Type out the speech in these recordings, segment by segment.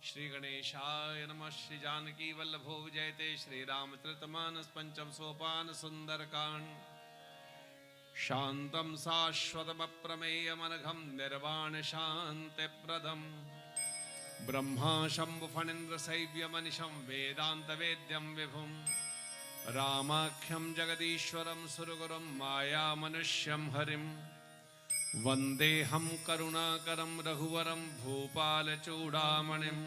श्री गणेशाय नमः। श्री जानकी वल्लभो विजयते। श्री रामचरितमानस पंचम सोपान सुंदरकांड। शांतं शाश्वतमप्रमेयमनघं निर्वाण शांतिप्रदम् ब्रह्मा शंभु फणीन्द्र सैव्यमनिशं वेदांत वेद्यं विभुं रामाख्यं जगदीश्वरं सुरगुरुं माया मनुष्यं हरिं वन्देऽहं करुणाकरं रघुवरं भूपालचूडामणिं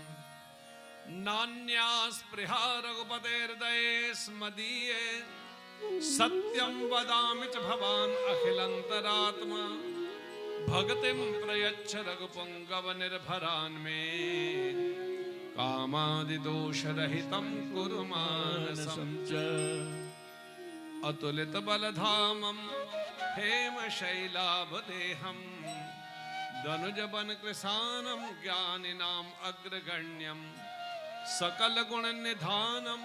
नान्या स्पृहा रघुपतेर्दये स्मदीये सत्यं वदामि च भवान् अखिलन्तरात्मा भक्तिं प्रयच्छ रघुपुङ्गवनिर्भरान् मे कामादिदोषरहितं कुरु मानसं च अतुलितबलधामं हेमशैलाभदेहं दनुजवनकृशानं ज्ञानिनाम् अग्रगण्यं सकलगुणनिधानं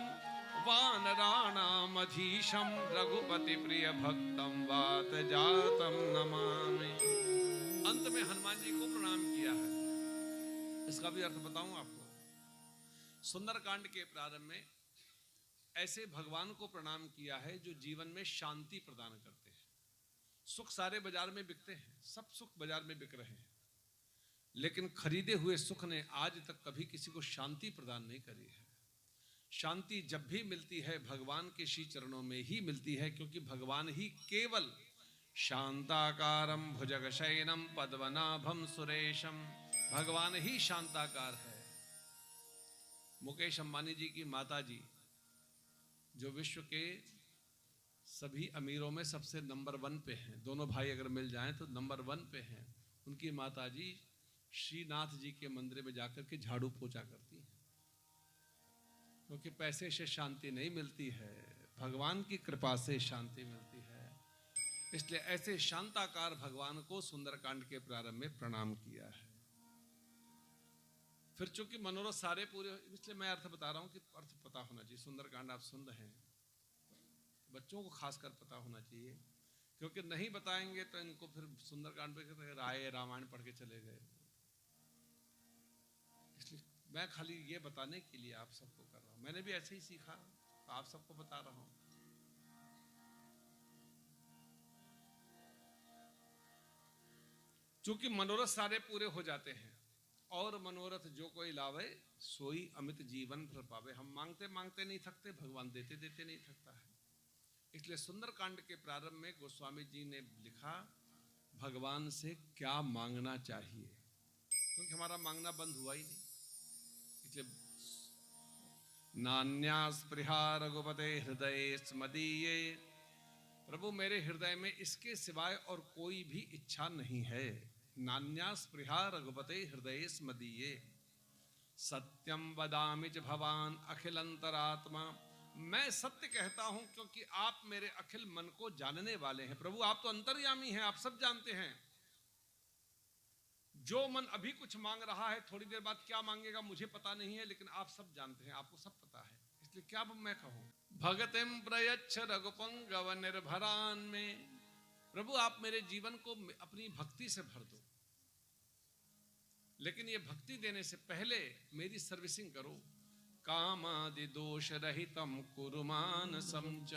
वानराणामधीशं रघुपतिप्रियभक्तं वातजातं नमामि। अंत में हनुमान जी को प्रणाम किया है। इसका भी अर्थ बताऊं आपको। सुंदरकांड के प्रारंभ में ऐसे भगवान को प्रणाम किया है जो जीवन में शांति प्रदान करते हैं। सुख सारे बाजार में बिकते हैं, सब सुख बाजार में बिक रहे हैं, लेकिन खरीदे हुए सुख ने आज तक कभी किसी को शांति प्रदान नहीं करी है। शांति जब भी मिलती है भगवान के श्री चरणों में ही मिलती है, क्योंकि भगवान ही केवल शांताकारं भुजगशयनं पद्मनाभं सुरेशम, भगवान ही शांताकार है। मुकेश अंबानी जी की माता जी, जो विश्व के सभी अमीरों में सबसे नंबर 1 पे हैं, दोनों भाई अगर मिल जाएं तो नंबर 1 पे हैं, उनकी माता जी श्रीनाथ जी के मंदिर में जाकर के झाड़ू पोछा करती हैं, क्योंकि पैसे से शांति नहीं मिलती है, भगवान की कृपा से शांति मिलती है। इसलिए ऐसे शांताकार भगवान को सुंदरकांड के प्रारंभ में प्रणाम किया है। फिर चूंकि मनोरथ सारे पूरे, इसलिए मैं अर्थ बता रहा हूं कि अर्थ पता होना चाहिए। सुंदरकांड आप सुन रहे हैं, बच्चों को खासकर पता होना चाहिए, क्योंकि नहीं बताएंगे तो इनको फिर सुंदरकांड पे राय रामायण पढ़ के चले गए। इसलिए मैं खाली ये बताने के लिए आप सबको कर रहा हूं। मैंने भी ऐसे ही सीखा, तो आप सबको बता रहा हूं। चूंकि मनोरथ सारे पूरे हो जाते हैं, और मनोरथ जो कोई लावे सोई अमित जीवन फल पावे। हम मांगते मांगते नहीं थकते, भगवान देते देते नहीं थकता है। इसलिए सुंदरकांड के प्रारंभ में गोस्वामी जी ने लिखा भगवान से क्या मांगना चाहिए, क्योंकि हमारा मांगना बंद हुआ ही नहीं। इसलिए नान्या स्पृहा रघुपते हृदय स्मदीये, प्रभु मेरे हृदय में इसके सिवाय और कोई भी इच्छा नहीं है। नान्या स्पृहा रघुपते हृदय स्मदीये सत्यम वदामि च भवान अखिलंतरात्मा, मैं सत्य कहता हूं क्योंकि आप मेरे अखिल मन को जानने वाले हैं। प्रभु आप तो अंतर्यामी हैं, आप सब जानते हैं। जो मन अभी कुछ मांग रहा है थोड़ी देर बाद क्या मांगेगा मुझे पता नहीं है, लेकिन आप सब जानते हैं, आपको सब पता है। इसलिए क्या मैं कहूं, भगतिम प्रयच्छ रघुपुंगव निर्भरान में, प्रभु आप मेरे जीवन को अपनी भक्ति से भर दो, लेकिन ये भक्ति देने से पहले मेरी सर्विसिंग करो। कामादि दोष रहितम कुरुमान समच,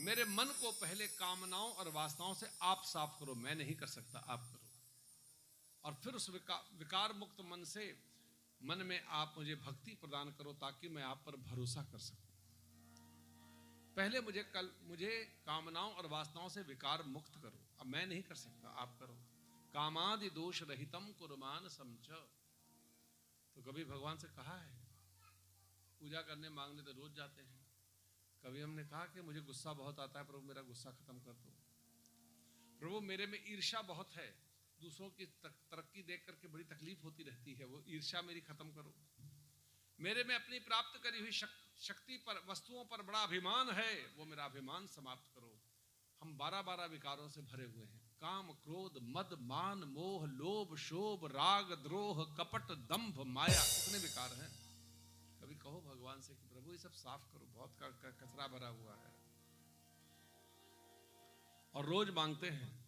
मेरे मन को पहले कामनाओं और वासनाओं से आप साफ करो, मैं नहीं कर सकता, आप करो। और फिर उस विकार मुक्त मन से मन में आप मुझे भक्ति प्रदान करो, ताकि मैं आप पर भरोसा कर सकूं। पहले मुझे कामनाओं और वासनाओं से विकार मुक्त करो, अब मैं नहीं कर सकता, आप करो। कामादि दोष रहितम कुरुमान समच, तो कभी भगवान से कहा है, पूजा करने मांगने तो रोज जाते हैं, कभी हमने कहा कि मुझे गुस्सा बहुत आता है, प्रभु मेरा गुस्सा खत्म कर दो। प्रभु मेरे में ईर्ष्या बहुत है, दूसरों की तरक्की देख करके बड़ी तकलीफ होती रहती है, वो ईर्ष्या मेरी खत्म करो। मेरे में अपनी प्राप्त करी हुई शक्ति पर, वस्तुओं पर बड़ा अभिमान है, वो मेरा अभिमान समाप्त करो। हम 12 विकारों से भरे हुए हैं, काम क्रोध मद मान मोह लोभ शोभ राग द्रोह कपट दंभ माया, कितने विकार हैं। कभी कहो भगवान से कि प्रभु ये सब साफ करो, बहुत कचरा भरा हुआ है। और रोज मांगते हैं,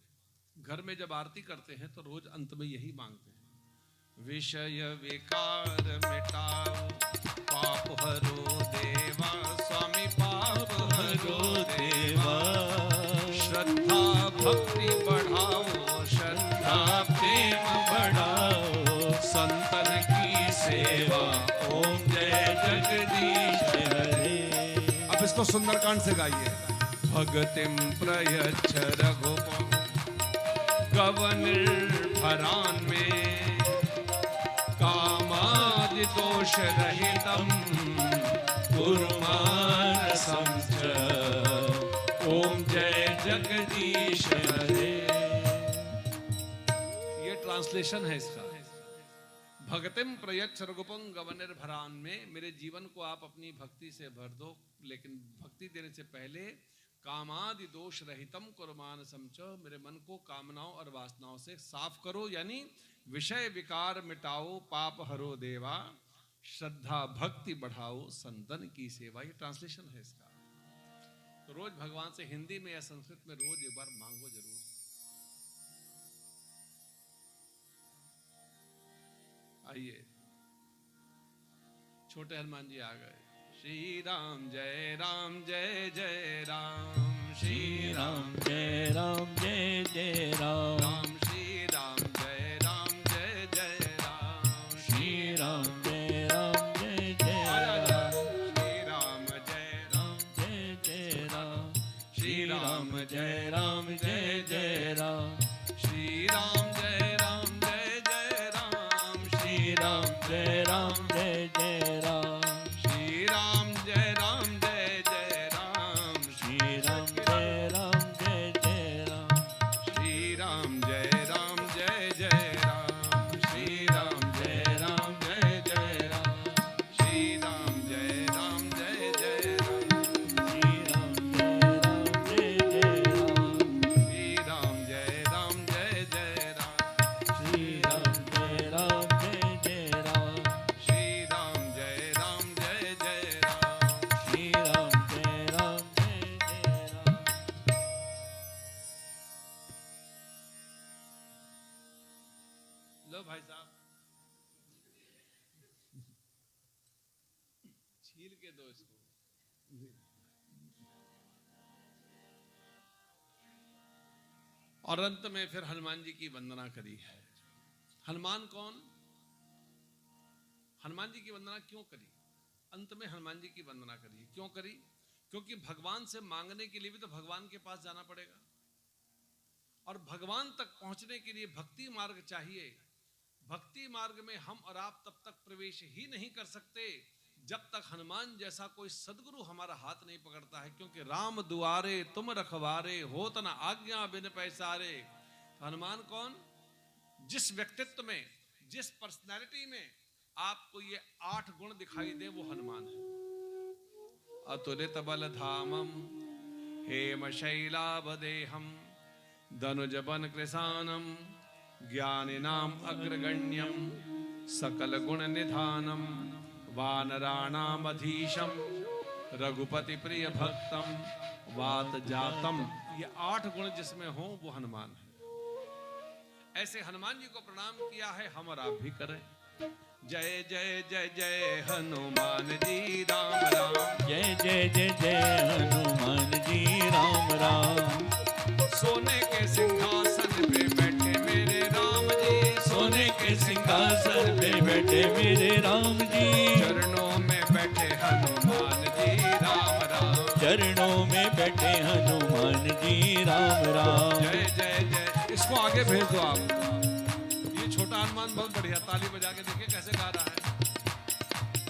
घर में जब आरती करते हैं तो रोज अंत में यही मांगते हैं, विषय विकार मिटा सेवा ओम जय जगदीश हरे। अब इसको सुंदरकांड से गाइए। भगतिम प्रयच्छ रघुपम गवनिर्भरान में कामादि दोष रहितम कुर्मानसं च ओम जय जगदीश हरे। ये ट्रांसलेशन है इसका। भगतिम प्रयच्छ रघुपम गवनिर्भरान में, मेरे जीवन को आप अपनी भक्ति से भर दो, लेकिन भक्ति देने से पहले कामादि दोष रहितम कुर्मानसं च, मेरे मन को कामनाओं और वासनाओं से साफ करो, यानी विषय विकार मिटाओ, पाप हरो देवा, श्रद्धा भक्ति बढ़ाओ, संतन की सेवा। ये ट्रांसलेशन है इसका। तो रोज भगवान से हिंदी में या संस्कृत में रोज एक बार मांगो जरूर। आइए, छोटे हनुमान जी आ गए। श्री राम जय जय राम, श्री राम जय जय राम, राम श्री राम जय जय राम, श्री राम जय जय राम, श्री राम जय जय राम, श्री राम जय जय राम, श्री राम जय जय राम, श्री राम जय जय राम, श्री राम जय जय राम, श्री राम जय जय राम, श्री राम जय जय राम, श्री राम जय जय राम, श्री राम जय जय राम, श्री राम जय जय राम, श्री राम जय जय राम, श्री राम जय जय राम, श्री राम जय जय राम। श्री राम जय जय राम। लो भाई साहब, छील के दो इसको। और अंत में फिर हनुमान जी की वंदना करी है। हनुमान कौन? हनुमान जी की वंदना क्यों करी? अंत में हनुमान जी की वंदना करी, क्यों करी? क्योंकि भगवान से मांगने के लिए भी तो भगवान के पास जाना पड़ेगा, और भगवान तक पहुंचने के लिए भक्ति मार्ग चाहिए। भक्ति मार्ग में हम और आप तब तक प्रवेश ही नहीं कर सकते जब तक हनुमान जैसा कोई सदगुरु हमारा हाथ नहीं पकड़ता है। क्योंकि राम दुआरे तुम रखवारे, होत न आज्ञा बिन पैसारे। हनुमान कौन? जिस व्यक्तित्व में, जिस पर्सनैलिटी में आपको ये 8 गुण दिखाई दे, वो हनुमान है। अतुलित बल धामम हेम शैलावदेहम धनुज बन कृशानम ज्ञानिनाम अग्रगण्यम सकल गुण निधानम वानराणाम अधीशम रघुपति प्रिय भक्तम वात जातम। ये 8 गुण जिसमें हो वो हनुमान है। ऐसे हनुमान जी को प्रणाम किया है, हम और आप भी करें। जय जय जय जय हनुमान जी राम राम, जय जय जय जय हनुमान जी राम राम। सोने के सिंहासन पे बैठे मेरे राम जी, सोने के सिंहासन पे बैठे मेरे राम जी। चरणों में बैठे हनुमान जी राम राम, चरणों में बैठे हनुमान जी राम राम। जय जय जय। इसको आगे भेज दो आप। ये छोटा हनुमान बहुत बढ़िया, ताली बजा के देखिए कैसे गा रहा है।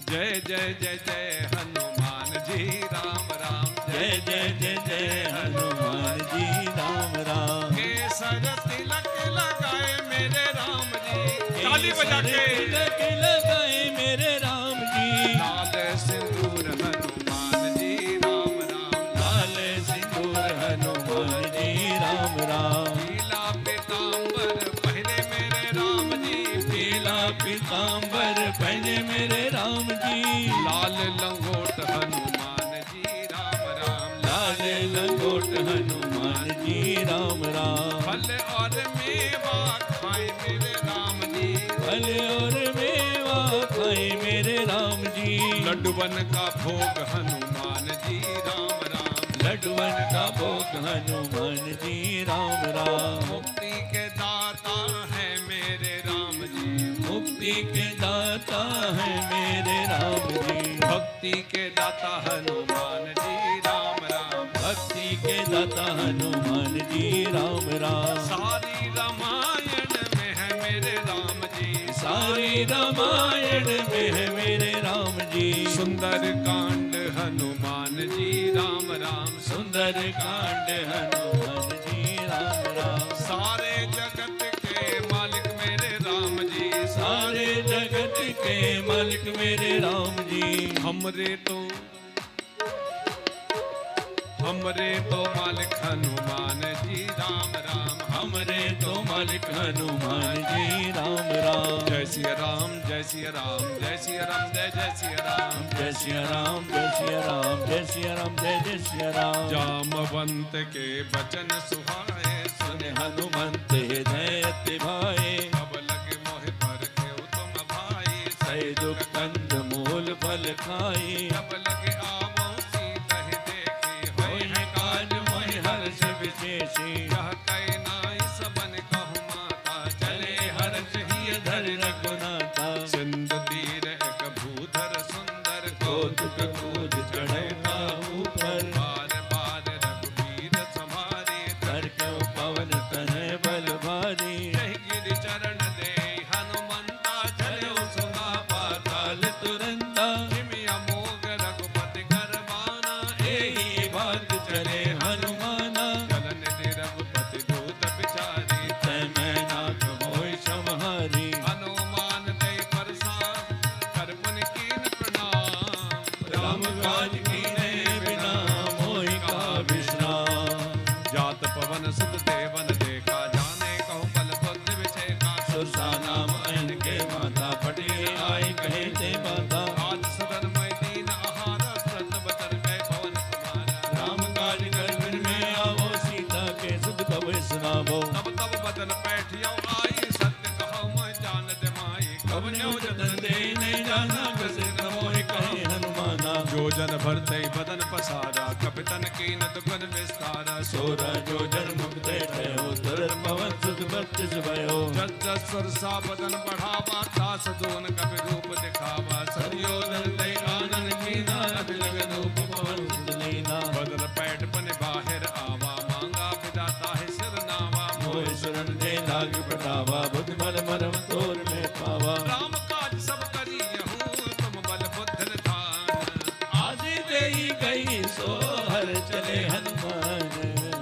जय जय जय जय हनुमान जी राम राम, जय जय जय जय हनुमान जी राम राम। केसर तिलक लगाए मेरे राम जी, ताली बजा के। तिलक लगाए मेरे राम जी। लाल सिंदूर हनुमान जी राम राम, लाल सिंदूर हनुमान जी राम राम। पीला पीतांबर पहने मेरे राम जी, पीला पीतांबर पहने मेरे राम जी। लाल लंगोट हनुमान जी राम राम, लाल लंगोट हनुमान जी राम राम। फल और मेवा खाए मेरे राम जी, फल और मेवा खाए मेरे राम जी। लड्डूवन का भोग हनुमान जी राम राम, लड्डूवन का भोग हनुमान जी राम राम। मुक्ति के दाता है मेरे राम जी, मुक्ति के दाता है मेरे राम जी। भक्ति के दाता हनुमान जी राम राम। भक्ति के दाता हनुमान जी राम राम। सारी रामायण में है मेरे राम जी। सारी रामायण में है मेरे राम जी। सुंदर कांड हनुमान जी राम राम। सुंदर कांड हनुमान जी राम राम। सारे जगत के मालिक मेरे राम जी। सारे जगत के मालिक मेरे राम जी। हमरे तो मालिक हनुमान जी राम राम। हमरे तो मालिक हनुमान जी राम राम। जय सिया राम जय सिया राम जय सिया राम जय जय सिया राम। जय सिया राम जय सिया राम जय सिया राम जय जय सिया राम। जामवंत के वचन सुहाए सुने हनुमंत हृदय अति भाए। अब लगे मोह पर केउ तुम भाई। सही दुख कंद मूल फल खाई। अब लगे आवो सीता ही देखी। होय है काज मोहि हर्ष विशेषी। यह कई नाई सबन कहु माता। चले हर्ष ही धर रघुनाथा। सिंधु तीर एक भूधर सुंदर। कौतुक कूद चढ़े ऊपर। बार बार रघुवीर संभारे। कर क्यों पवन तनय बल भारी। जय गिरि चरण दे हनुमंता। चलो सुगा पाताल तुरंता। जिमि अमोघ रघुपति कर बाना। एही बात चले हनुमाना। चलन दे रघुपति दूत बिचारी। तै मैं नाथ मोहि समहारी। हनुमान दे परसा कर पुनि कीन प्रणाम। राम काज कीने बिना मोहि का विश्राम। जात पवन सुत देवन देखा। जाने कहु बल बुद्धि विषेका। सुरसा नाम अन के माता पटिए आई कहे ते माता। आज सदन में दीन आहार। श्रद्ध बचन गए पवन कुमार। राम काज कर बिन में आवो। सीता के सुध कब सुनावो। तब तब बदन बैठियो आई। सत्य कहो मैं जान दे माई। कब न्यो जतन दे नहीं जाना। कसे न मोहि कहे हनुमाना। जो जन भरते बदन पसारा। कपितन कीन दुगन विस्तारा। सोरा जो जन मुक्त ठयो। तुरत पवन सुत बत्तीस भयो। जस जस सुरसा बदन बढ़ावा। दास दोन कपि रूप दिखावा। हरियोदन दे आनन कीना। अभिलग रूप पवन सुत लीना। बदन पैठ पन बाहिर आवा। मांगा विदाता है सिर नावा। मोहि शरण दे लाग प्रतावा। बुद्धि बल मरम तोर में पावा। राम काज सब करियहूँ तुम बल बुद्धि निधान। आदि देई गई सो हर चले हनुमान।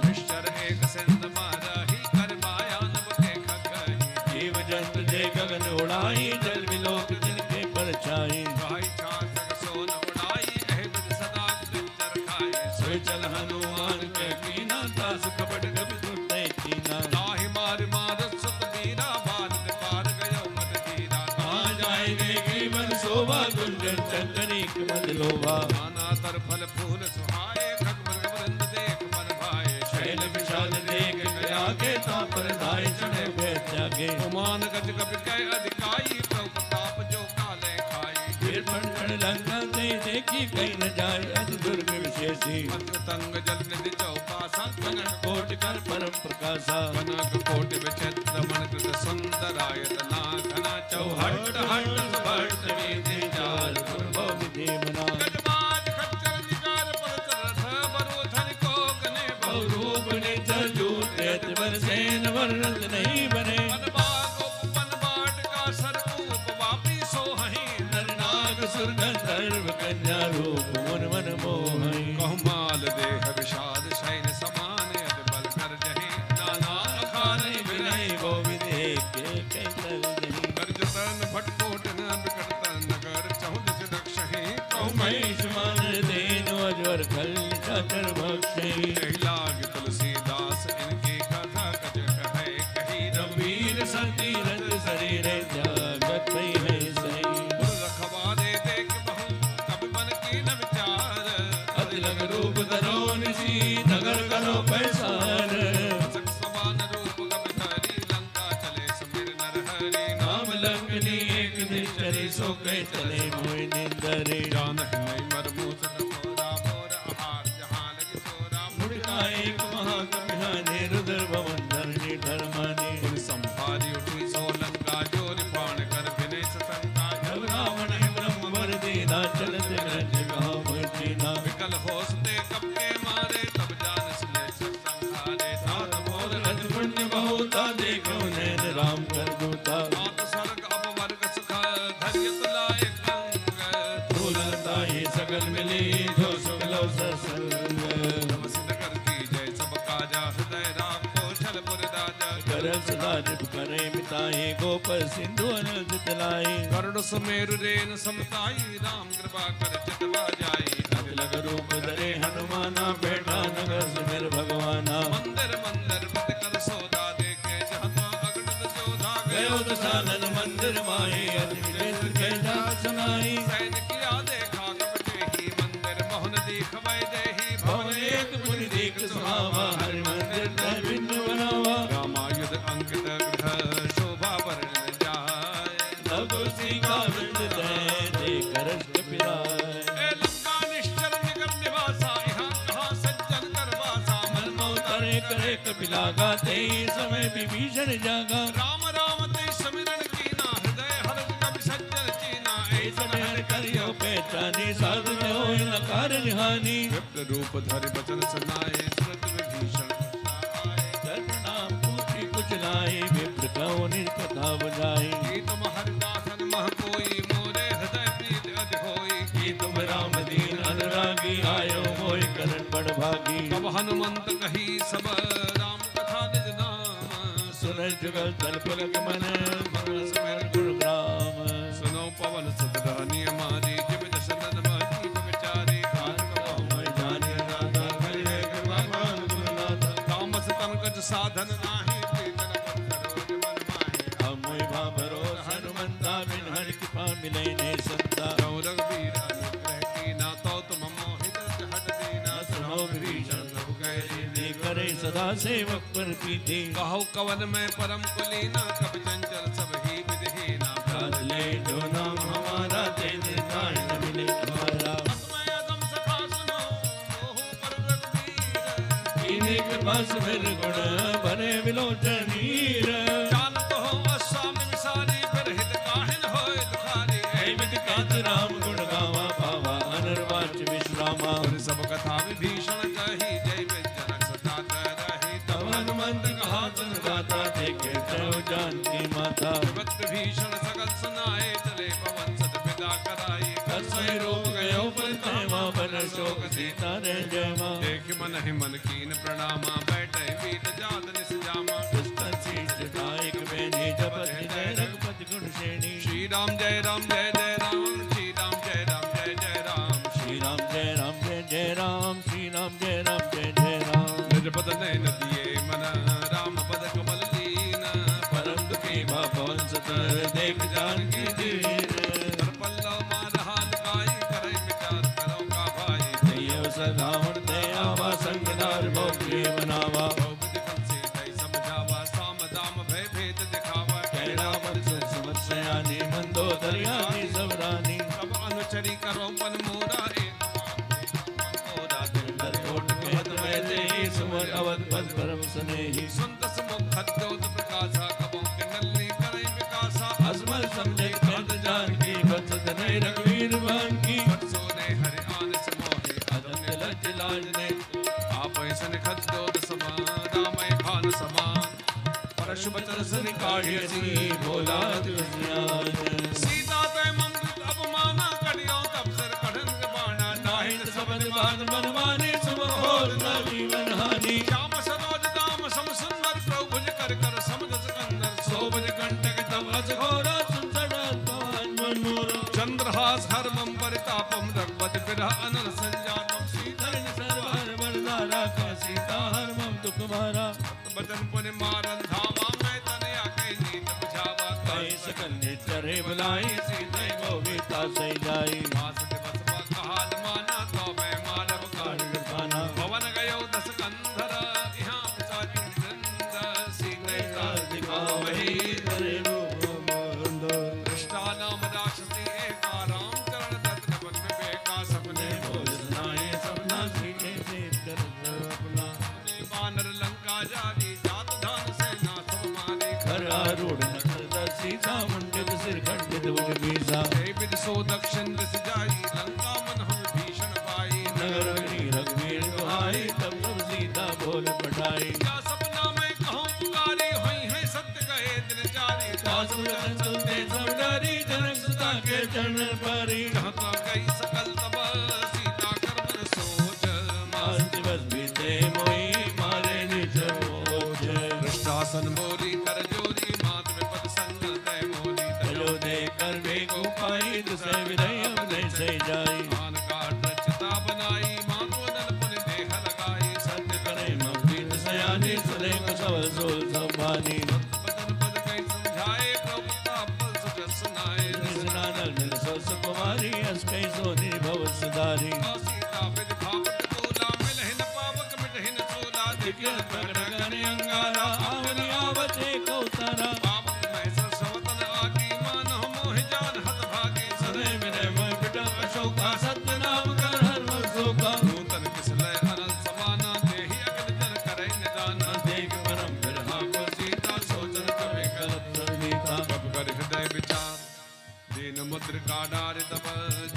निश्चर एक सिंध मारही। कर माया नभ के खगहि। जीव जंत दे गगन उड़ाई। जल विलोक जिनके परछाई। भाई छात्र सोन उड़ाई। एह विध सदा गुंजर खाई। सोई चल हनुमान के कीना। दास कपट कपि सुनते कीना। ताहि मार मार सुत वीरा। भारत पार गयो मद धीरा। कहाँ जाए देगी मन शोभा। गुंजन चंदनी मद लोभा। नाना तर फल फूल सुहाए। खग मृग वृंद देख मन भाए। शैल विशाल देख गया के तापर धाय चढ़े बैठ जागे। उमान गज कपि कै अधिकाई। प्रभु प्रताप जो काले खाई। फिर पढ़ लंका से देखी कहीं न जाए। अति दुर्ग विशेषी। तंग जल निधि चौपासा। कनक कोट कर परम प्रकाशा। कनक कोटि विचित्र मन कृत सुंदरायत नाथना। चौहट हट भट्ट विधि जाल। अनुभव विधि बना। गजबाज खच्चर निकार परत रथ। बरोधन को गने बहुरूप निधर जूट। अति बर सेन वर्णत नहीं बने। वन बाट का सरकूप वापी सोहहि। नर नाग सुर गंधर्व कन्या रूप मन मन मोहि। कहमाल देह विषाद शैन समान। यद बल कर जहि नाना अखाने विनय। वो विदेह के कैसल नहीं। गर्ज तन भटकोट न बिकट नगर। चहुद से दक्षहि कहु महिष मान देन अजवर खल चाचर भक्षी। एहि लाग तुलसीदास इनकी कथा कज कहे कही। रघुवीर सती रज शरीर त्यागत है सही। रघुर रखवारे देख बहु कपि मन की न विचार। अति लग रूप धरो निसी नगर करो पैसार। सक समान रूप कपि धरि लंका चले समीर नरहरि। नाम लंकनी एक निश्चरी सो कह चले मोहि निंदरे। जानहि नहीं मरमूस कठोरा। मोर आहार जहाँ लगे सोरा। मुड़का एक महाकपिहाने रुद्र भवन धरणी धर्माने। पुनि संभारी उठी सो लंका। जोरि बाण कर विनय सतंका। जब रावण लाए गोप सिंधु अनल लाई करुण सुमेरु रेन समताई राम कृपा कर चितवा जाई लग रूप धरे हनुमाना बैठा नगर सुमिर भगवाना मंदिर मंदिर पत कर सौदा देखे जहता अगणित जोधा गयो दशानन मंदिर माही अजमेर के जा सुनाई सैन किया देखा कपटे ही मंदिर मोहन दीख वै देही भवन एक मुनि दीख सुहावा हरि मंदिर तय बिंदु बनावा रामायुध अंकित गृह शोभा वर्ण जाय सब तुलसी का वृंद तय देख रस कपिराय ए लंका निश्चल निगम निवासा यहाँ कहाँ सज्जन कर वासा मन मन उतरे करे कपिला गाते समय विभीषण जागा राम राम ते समिरण कीना हृदय हर्ष कवि सज्जन चीना ऐसन हर करियो पहचानी साधु जो नकार निहानी विप्र रूप धरि बचन सुनाए श्रुत विभीषण नाम पूछी कुछ लाई विप्र कहो निज कथा बुझाई की तुम हरिदासन मह कोई मोरे हृदय प्रीत अध होई कि तुम राम दीन अनुरागी आयो मोय करण बड़ भागी तब हनुमंत कही सब राम कथा निज नाम सुन जुगल तल पुलक मन मंगल समय गुरुग्राम सुनो पवन सुत नियमारी जिम दशरथ महती विचारी तामस तनकज साधन नाही प्रीतन पंकज मन माहे हम भाभरो हनुमंता बिन हरि कृपा मिलै ने संता जो रघुवीर अनुग्रह कीना तो तुम मोहित हट दीना सुनो विभीषण सब कह दीनी करे सदा सेवक पर प्रीति कहो कवन में परम कुलीना कब चंचल सब ही विधहीना काज ले जो नाम हमारा ते नाय न मिले हमारा मैं अदम सखा सुनो मोह पर रघुवीर कीने कृपा सुमिर गुण भरे विलोचन नीर जानत हो असाम विसारी फिर हित काहिन होए दुखारी ऐ विद कात राम गुण गावा पावा अनर्वाच विश्रामा और सब कथा विभीषण कही जय जनक सदा रही तब हनुमंत कहा तुम गाता देखे चलो जानकी माता विपत विभीषण सकल सुनाए चले पवन सद विदा कराई कसै रोग गयो पर तैवा बन शोक सीता रे जय मां देख मन ही मन कीन प्रणामा बैठे बीत जात निस जामा पुस्तक शीश कायक बेनी जपत जय रघुपति गुण श्रेणी श्री राम जय राम जय जय राम श्री राम जय राम जय जय राम श्री राम जय राम जय जय राम श्री राम जय राम जय जय राम निज पद नयन दिए मन राम पद कमल लीन परम दुखी भा पवन सुत देख जानकी दीन कर पल्लव मार हाल काई करे विचार करो का भाई दैव सदावन दयावा संगदार भोगी बनावा द्रौपदी कंसी दई समझावा साम दाम भय भेद दिखावा कैला वर्ष समस्यानी मंदोदरियानी सबरानी सब अनुचरी करो पन मोरा एक मोरा दिल अंदर कोट कहत मैं दे सुमर अवध पद परम स्नेही सुंद समुख खद्योत प्रकाशा कबों के नल्ली करे विकासा असमर समझे खद जानकी बचत नहीं रघुवीर बान की सोने हरि आन समोहे अदंत लज लाज ने आप ऐसन खद्योत समान रामय भान समान परशु बचन सुनि काढ़ियसी बोला दुनिया सीता तय मंदिर अपमाना कड़ियों तब सिर कढ़न बाणा नाहित सबद मान मन माने सुम और न जीवन हानि श्याम सरोज दाम सम सुंदर प्रभुज कर कर समझ सकंदर सोबज कंटक तब अजघोरा सुंदर पवन मन मोर चंद्रहास हरमम परितापम रघुपति विरह अनल संजातम सीधर सर्वर वरदारा का सीता हर मम दुख मारा बदन पुनि मारन धामा मैं तनया के नीत बुझावा कई सकल ने चरे बुलाई सीते गोविता सही जाई वास दिवस बहाल माना तो मैं मानव काल काल खाना भवन गयो दस कंधर यहाँ पिशाची वृंद सीते काल दिखाओ वही करे रूप मंद कृष्णा नाम राक्षसी एका राम चरण दत्त नवन में बेका सपने बोल सुनाए सपना सीते से कर अपना बानर लंका जारी जात धान सेना सब मारे कर आरूढ़ नखर दर्शी सामुंडित सिर खंडित भुज बीसा जय विद सो दक्षिण दिस जाई लंका मन हम भीषण पाई नगर अग्नि रघुवीर दुहाई तब सब सीता बोल पठाई क्या सपना में कहूँ पुकारी हुई है सत्य कहे दिन जारी दास वचन सुनते सब डरी जनक सुता के चरण परी कहता गई सकल तब सीता कर मन सोच आज दिवस बीते मोई मारे निज मोच शासन बोली कर जोरी मात में पद सोनी भव सुधारी सीता विद भावक तोला मिलहिन पावक मिटहिन सोला दिव्य प्रगट गण अंगारा आवनी आवते कौतारा पावक महसर सवतन आकी मानह मोहि जान हत भागी सदै विनय मोह पिटा अशोका सत्य नाम कर हर शोका नूतन किसलय अनल समाना देहि अगन जन करय निदाना देख परम बिरहा को सीता सोचन कवि गलत संगीता कब कर हृदय विचार दीन मुद्रिका डारि तब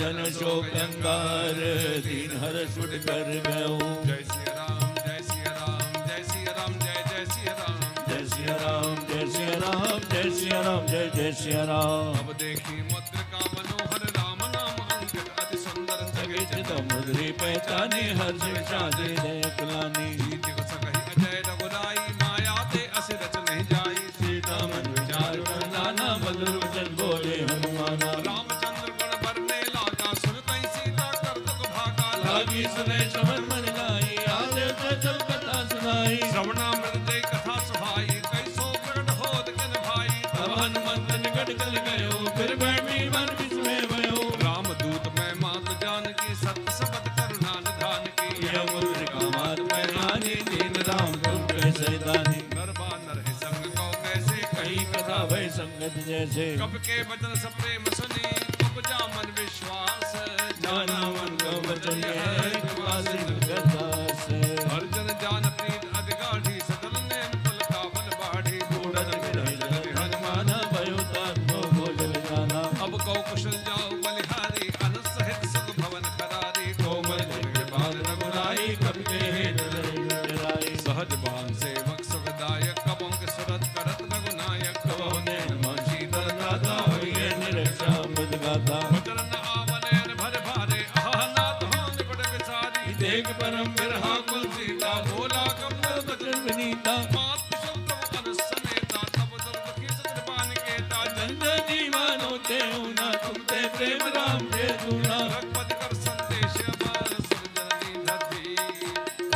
जन शोक अंगार दीन हर सुट कर गयो जय श्री राम जय श्री राम जय श्री राम जय जय श्री राम जय सिया राम जय सिया राम जय सिया राम जय जय सिया राम अब देखी मुद्रिका मनोहर राम नाम अंकित अति सुंदर जगे चित मुद्री पहचानी हर्ष विषादी जय कुलानी जीत सकहि अजय रघुराई माया ते अस रच नहीं जाई सीता मन विचार कर नाना मधुर वचन बोले हनुमाना रामचंद्र गुण बरने लागा सुनतई सीता कर दुख भागा लागी सुने श्रवण मन गाई आदेव से चल कथा सुनाई श्रवणा मृदय कथा सुहाई कैसो प्रगट होत किन भाई तब हनुमंत निकट कल गयो फिर बैठी मन विस्मय भयो राम दूत मैं मात जान की सत्य सबद करुणा निधान की यह मुद्रिका मात में रानी दीन राम तुम कैसे दानी नरबा नर है संग को कैसे कही कही कथा भय संगत जैसे कब के वचन सब प्रेम सुनी उपजा मन विश्वास जाना मन का वचन है कृपा सिंह गदास अर्जन जान प्रीत अधिगाढ़ी सकल ने कुल का बल बाढ़ी बूढ़त विरह जगत हनुमाना भयो तात मोह जल जाना अब कौ कुशल जाओ बलिहारी अनस सहित सुख भवन खरारी कोमल जन के बाल रघुराई कब के हेत लड़ाई सहज बान सेवक सुखदायक कबों के सुरत करत रघुनायक कबो नैन मन शीतल गाता होइए निरक्षा बुध गाता वचन आवनयन भर भारे आह नाथ हो निकट विसारी देख परम बिरहा कुल सीता बोला कब बचन वचन विनीता मात कुशल तब अनस समेता तब दुर्मुखी सकृपान केता जन जीवानो ते उना तुम ते प्रेम राम के दूना रघुपति कर संदेश अपार सब जननी धरती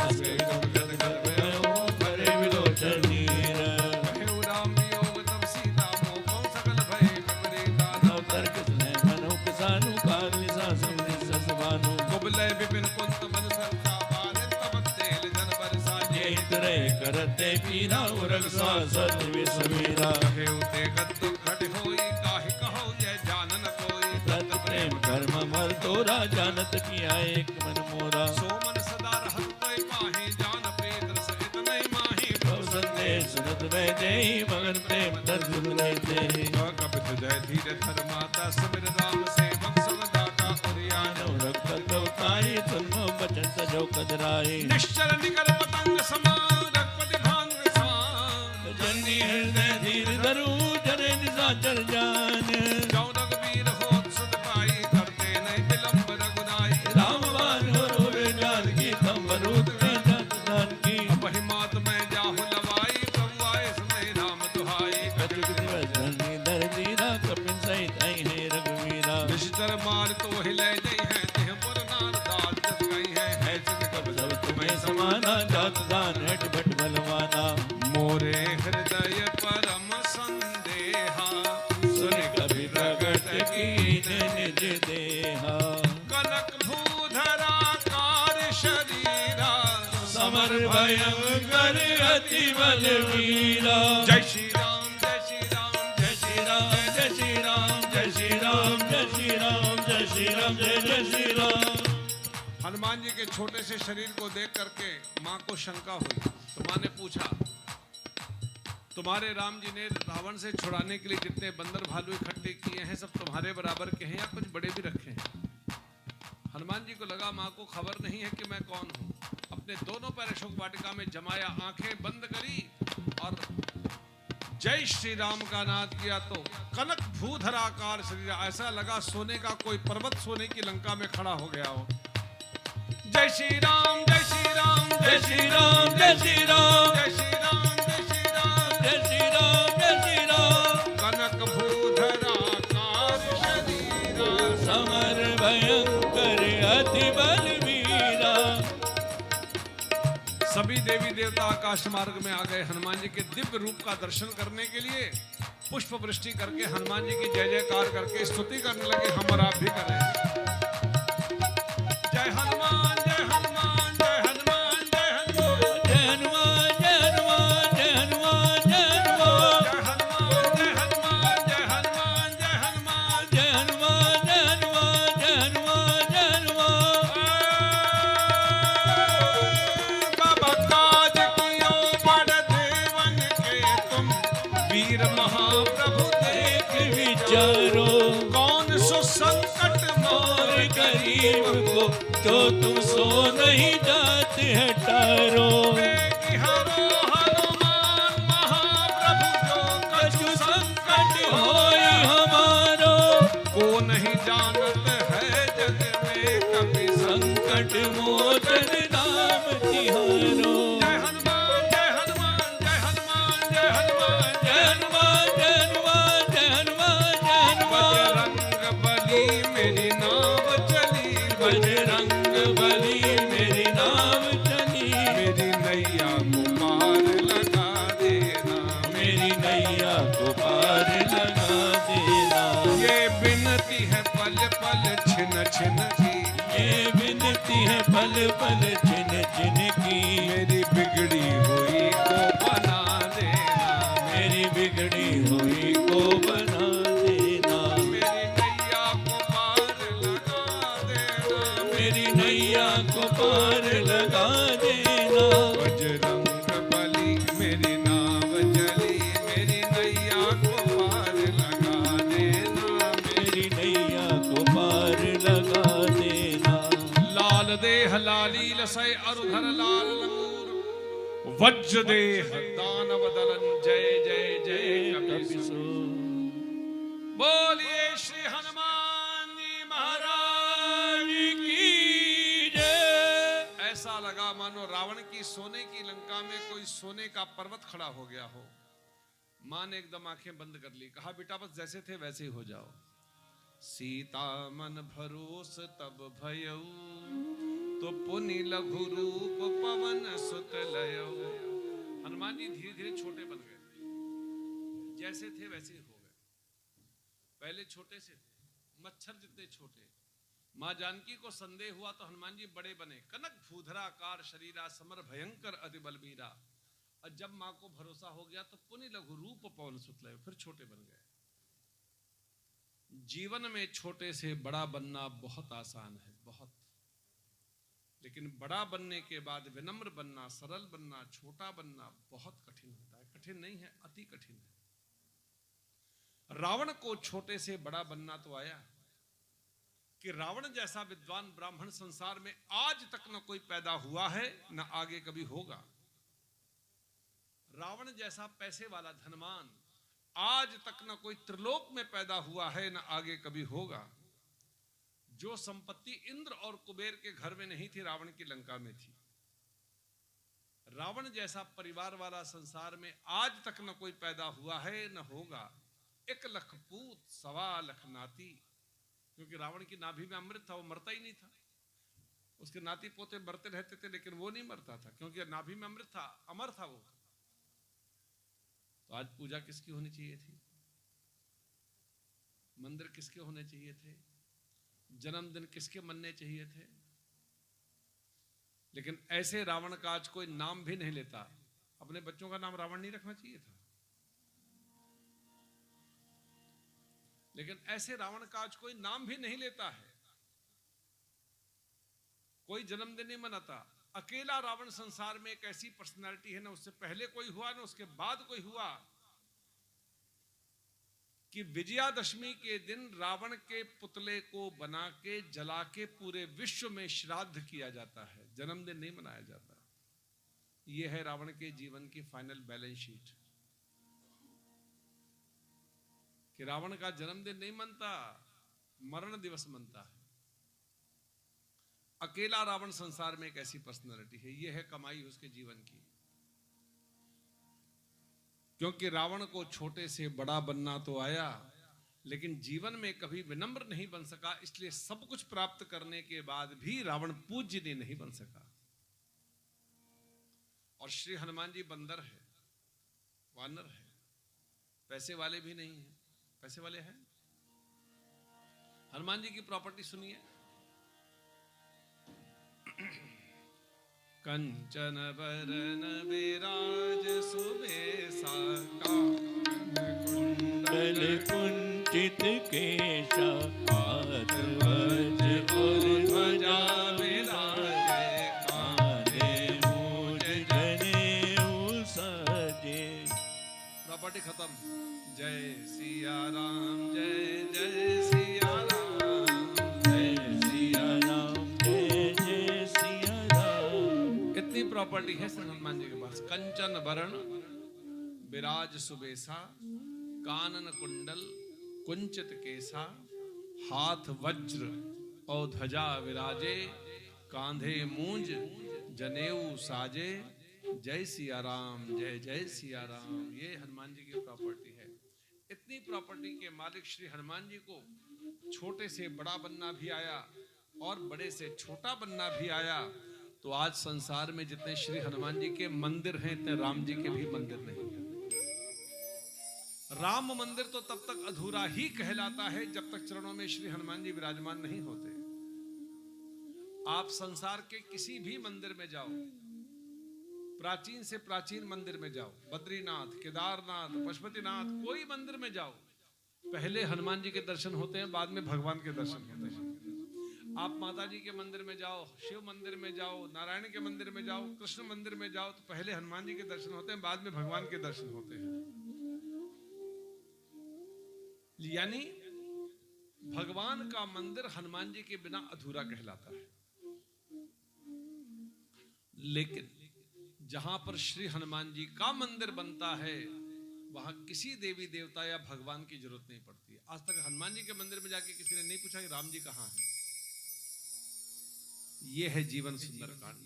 असे तुम जग कर भयो करे विलोचन नीर कहेउ राम वियोग तब सीता मोह कौ सकल भय विपरीता नव तर्क सुने मनु किसानु काल निसा समनि ससवानु कुबलय विपिन कुंत बन संता बारे तब तेल जन बरसा ये तरे करते पीरा उरग सा सत विसमीरा कहेउ ते गत घट होई काहे कहो जय जानन कोई तत् प्रेम कर्म मर तोरा जानत किया एक मन मोरा सो मन सदा रहत तय पाहि जान प्रीत रस इतनै माहि भव संदेश सुनत वै देहि मगन प्रेम दर्शन लेते कपित जय धीर धर माता सुमिर राम सेवक सब दाता उरियान मानव रक्त ताई तुम बचन सजो कदराई निश्चल निकर पतंग समान रघुपति भांग विसान जन्नी हृदय धीर धरु जने निशाचर जान जो रघुवीर होत सुत पाई करते नहीं विलंब रघुनाई राम बाण हो रे जानकी तम बरूद में जत जानकी अपहि मात में जाहु लवाई प्रभु आए सुनहि राम दुहाई कजुग दिवस धरनी धर दीरा कपिन सहित आई है रघुवीरा निश्चर मार तो हिलय जई है तिह पुर नार दाल जस गई है चित कब सब तुम्हें समाना जात दान हट भट बलवाना मोरे हृदय परम संदेहा सुन कभी प्रगट कीन निज देहा कनक भूधरा कार शरीरा समर भयंकर अति बलवीरा जय श्री राम जय श्री राम जय श्री राम जय श्री राम जय श्री राम जय श्री राम जय श्री राम जय जय श्री राम हनुमान जी के छोटे से शरीर को देख करके माँ को शंका हुई तो माँ ने पूछा तुम्हारे राम जी ने रावण से छुड़ाने के लिए जितने बंदर भालू इकट्ठे किए हैं सब तुम्हारे बराबर के हैं या कुछ बड़े भी रखे हैं हनुमान जी को लगा माँ को खबर नहीं है कि मैं कौन हूँ अपने दोनों पैर अशोक वाटिका में जमाया आंखें बंद करी और जय श्री राम का नाद किया तो कनक भूधराकार शरीर ऐसा लगा सोने का कोई पर्वत सोने की लंका में खड़ा हो गया हो जय श्री राम जय श्री राम जय श्री राम जय श्री राम जय श्री राम जय श्री राम जय श्री राम जय श्री राम कनक भूधराकार शरीर समर भयंकर अति बलवीरा सभी देवी देवता आकाश मार्ग में आ गए हनुमान जी के दिव्य रूप का दर्शन करने के लिए पुष्प वृष्टि करके हनुमान जी की जय जयकार करके स्तुति करने लगे हम और आप भी करें कोई गरीब को, जो तुम सो नहीं जाते हैं टारो। हनुमान महाप्रभु जो कछु संकट होई हमारो, को नहीं जानत है जग में कभी संकट मोचन नाम तिहारो। जय हनुमान जय हनुमान जय हनुमान जय हनुमान जय हनुमान जय हनुमान जय हनुमान जय हनुमान। बजरंग बली मेरी नाव चली बजरंग बली मेरी नाव चली, मेरी नैया को पार लगा देना, मेरी नैया को पार लगा देना। ये बिनती है पल पल छिन छिन की, ये विनती है पल पल छिन छिन की, मेरी बिगड़ी हुई को बना देना, मेरी बिगड़ी हुई को बना देना। मेरी नैया को पार लगा देना, मेरी नैया को पार लगा देना। बजरंग बली मेरी नाव चली, मेरी नैया को पार लगा देना, मेरी नैया को पार लगा देना। लाल देह लाली लसय अरुधर लाल लंगूर, वज्र देह दानव दलन जय जय जय कपीसुर। बोलिए श्री हनुमान जी महाराज की जय। ऐसा लगा मानो रावण की सोने की लंका में कोई सोने का पर्वत खड़ा हो गया हो। मां ने एकदम आंखें बंद कर ली, कहा बेटा बस जैसे थे वैसे ही हो जाओ। सीता मन भरोस तब भयऊ, तो पुनि लघु रूप पवन सुत लयऊ। हनुमान जी धीरे धीरे छोटे बन गए, जैसे थे वैसे ही हो गए। पहले छोटे से थे, मच्छर जितने छोटे। मां जानकी को संदेह हुआ तो हनुमान जी बड़े बने, कनक भूधराकार शरीरा समर भयंकर अति बलबीरा। और जब मां को भरोसा हो गया तो पुनि लघु रूप पवन सुत लयऊ, फिर छोटे बन गए। जीवन में छोटे से बड़ा बनना बहुत आसान है, बहुत। लेकिन बड़ा बनने के बाद विनम्र बनना, सरल बनना, छोटा बनना बहुत कठिन होता है। कठिन नहीं है, अति कठिन है। रावण को छोटे से बड़ा बनना तो आया कि रावण जैसा विद्वान ब्राह्मण संसार में आज तक न कोई पैदा हुआ है, न आगे कभी होगा। रावण जैसा पैसे वाला धनवान आज तक न कोई त्रिलोक में पैदा हुआ है, न आगे कभी होगा। जो संपत्ति इंद्र और कुबेर के घर में नहीं थी, रावण की लंका में थी। रावण जैसा परिवार वाला संसार में आज तक न कोई पैदा हुआ है, न होगा। 1 लाख पूत 1.25 लाख नाती, क्योंकि रावण की नाभि में अमृत था, वो मरता ही नहीं था। उसके नाती पोते मरते रहते थे, लेकिन वो नहीं मरता था, क्योंकि नाभि में अमृत था, अमर था वो। तो आज पूजा किसकी होनी चाहिए थी? मंदिर किसके होने चाहिए थे? जन्मदिन किसके मनने चाहिए थे? लेकिन ऐसे रावण का आज कोई नाम भी नहीं लेता। अपने बच्चों का नाम रावण नहीं रखना चाहिए था, लेकिन ऐसे रावण का आज कोई नाम भी नहीं लेता है। कोई जन्मदिन नहीं मनाता। अकेला रावण संसार में एक ऐसी पर्सनालिटी है, ना उससे पहले कोई हुआ ना उसके बाद कोई हुआ, कि विजयादशमी के दिन रावण के पुतले को बना के जला के पूरे विश्व में श्राद्ध किया जाता है, जन्मदिन नहीं मनाया जाता। यह है रावण के जीवन की फाइनल बैलेंस शीट, कि रावण का जन्मदिन नहीं मनता, मरण दिवस मनता है। अकेला रावण संसार में एक ऐसी पर्सनालिटी है। यह है कमाई उसके जीवन की। क्योंकि रावण को छोटे से बड़ा बनना तो आया, लेकिन जीवन में कभी विनम्र नहीं बन सका। इसलिए सब कुछ प्राप्त करने के बाद भी रावण पूज्यनीय नहीं बन सका। और श्री हनुमान जी बंदर है, वानर है, पैसे वाले भी नहीं है। पैसे वाले हैं? हनुमान जी की प्रॉपर्टी सुनिए। कंचन बरन विराज सुबेसा, कुंडल कुंचित केशा, हाथ वज्र और ध्वजा विराजे, कांधे मूज जनेऊ साजे। प्रॉपर्टी खत्म। जय सिया राम, जय जय सिया राम, जय प्रॉपर्टी है श्री हनुमान जी के पास। कंचन वरण विराज सुबेसा, कानन कुंडल कुंचित केसा, हाथ वज्र और ध्वजा विराजे, कांधे मूंज जनेऊ साजे, जय सिया राम जय जय सिया राम। ये हनुमान जी की प्रॉपर्टी है। इतनी प्रॉपर्टी के मालिक श्री हनुमान जी को छोटे से बड़ा बनना भी आया और बड़े से छोटा बनना भी आया। तो आज संसार में जितने श्री हनुमान जी के मंदिर हैं, इतने राम जी के भी मंदिर नहीं हैं। राम मंदिर तो तब तक अधूरा ही कहलाता है जब तक चरणों में श्री हनुमान जी विराजमान नहीं होते। आप संसार के किसी भी मंदिर में जाओ, प्राचीन से प्राचीन मंदिर में जाओ, बद्रीनाथ, केदारनाथ, पशुपतिनाथ, कोई मंदिर में जाओ, पहले हनुमान जी के दर्शन होते हैं, बाद में भगवान के दर्शन होते हैं। आप माता जी के मंदिर में जाओ, शिव मंदिर में जाओ, नारायण के मंदिर में जाओ, कृष्ण मंदिर में जाओ, तो पहले हनुमान जी के दर्शन होते हैं, बाद में भगवान के दर्शन होते हैं। यानी भगवान का मंदिर हनुमान जी के बिना अधूरा कहलाता है। लेकिन जहां पर श्री हनुमान जी का मंदिर बनता है, वहां किसी देवी देवता या भगवान की जरूरत नहीं पड़ती है। आज तक हनुमान जी के मंदिर में जाके किसी ने नहीं पूछा कि राम जी कहां हैं। यह है जीवन सुंदर कांड,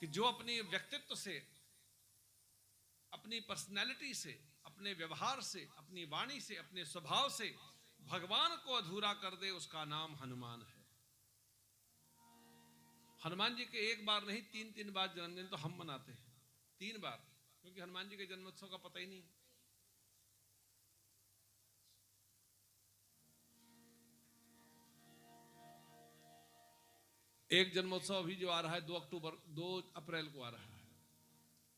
कि जो अपनी व्यक्तित्व से, अपनी पर्सनैलिटी से, अपने व्यवहार से, अपनी वाणी से, अपने स्वभाव से भगवान को अधूरा कर दे, उसका नाम हनुमान है। हनुमान जी के एक बार नहीं, 3-3 बार जन्मदिन तो हम मनाते हैं। 3 बार, क्योंकि हनुमान जी के जन्मोत्सव का पता ही नहीं। एक जन्मोत्सव अभी जो आ रहा है 2 अप्रैल को आ रहा है,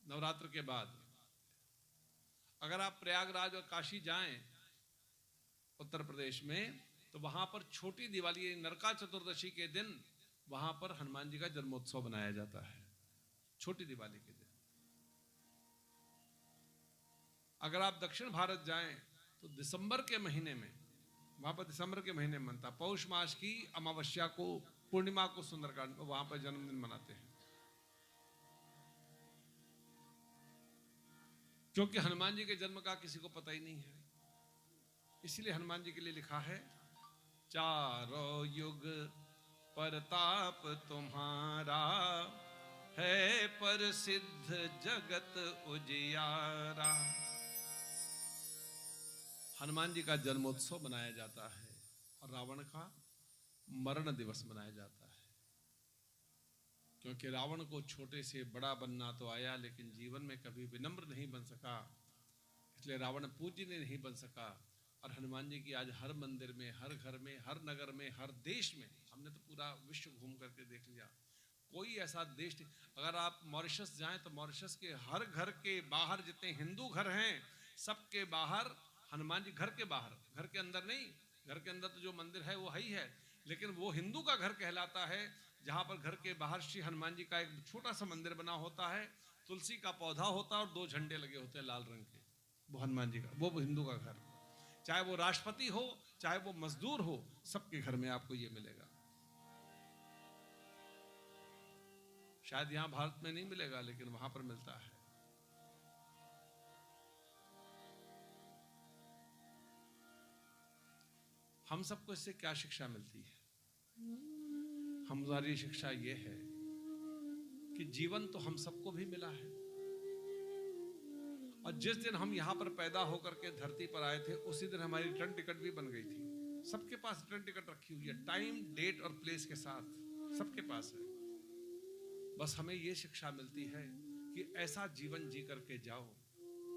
नवरात्र के बाद। अगर आप प्रयागराज और काशी जाएं उत्तर प्रदेश में, तो वहां पर छोटी दिवाली, नरका चतुर्दशी के दिन वहां पर हनुमान जी का जन्मोत्सव बनाया जाता है, छोटी दिवाली के दिन। अगर आप दक्षिण भारत जाएं तो दिसंबर के महीने में, वहां पर दिसंबर के महीने में मनता, पौष मास की अमावस्या को, पूर्णिमा को सुंदरकांड में वहां पर जन्मदिन मनाते हैं। क्योंकि हनुमान जी के जन्म का किसी को पता ही नहीं है। इसलिए हनुमान जी के लिए लिखा है, चारों युग परताप तुम्हारा, है प्रसिद्ध जगत उजियारा। हनुमान जी का जन्मोत्सव मनाया जाता है और रावण का मरण दिवस मनाया जाता है। क्योंकि रावण को छोटे से बड़ा बनना तो आया, लेकिन जीवन में कभी विनम्र नहीं बन सका, इसलिए रावण पूजनीय नहीं बन सका। और हनुमान जी की आज हर मंदिर में, हर घर में, हर नगर में, हर देश में, हमने तो पूरा विश्व घूम करके देख लिया, कोई ऐसा देश नहीं। अगर आप मॉरिशस जाएं तो मॉरिशस के हर घर के बाहर, जितने हिंदू घर हैं, सबके बाहर हनुमान जी, घर के बाहर, घर के अंदर नहीं। घर के अंदर तो जो मंदिर है वो है ही है, लेकिन वो हिंदू का घर कहलाता है जहां पर घर के बाहर श्री हनुमान जी का एक छोटा सा मंदिर बना होता है, तुलसी का पौधा होता है और 2 झंडे लगे होते हैं लाल रंग के, वो हनुमान जी का, वो हिंदू का घर। चाहे वो राष्ट्रपति हो, चाहे वो मजदूर हो, सबके घर में आपको ये मिलेगा। शायद यहां भारत में नहीं मिलेगा, लेकिन वहां पर मिलता है। हम सबको इससे क्या शिक्षा मिलती है? हमारी शिक्षा ये है कि जीवन तो हम सबको भी मिला है, और जिस दिन हम यहां पर पैदा होकर के धरती पर आए थे, उसी दिन हमारी रिटर्न टिकट भी बन गई थी। सबके पास रिटर्न टिकट रखी हुई है, टाइम, डेट और प्लेस के साथ, सबके पास है। बस हमें ये शिक्षा मिलती है कि ऐसा जीवन जी करके जाओ,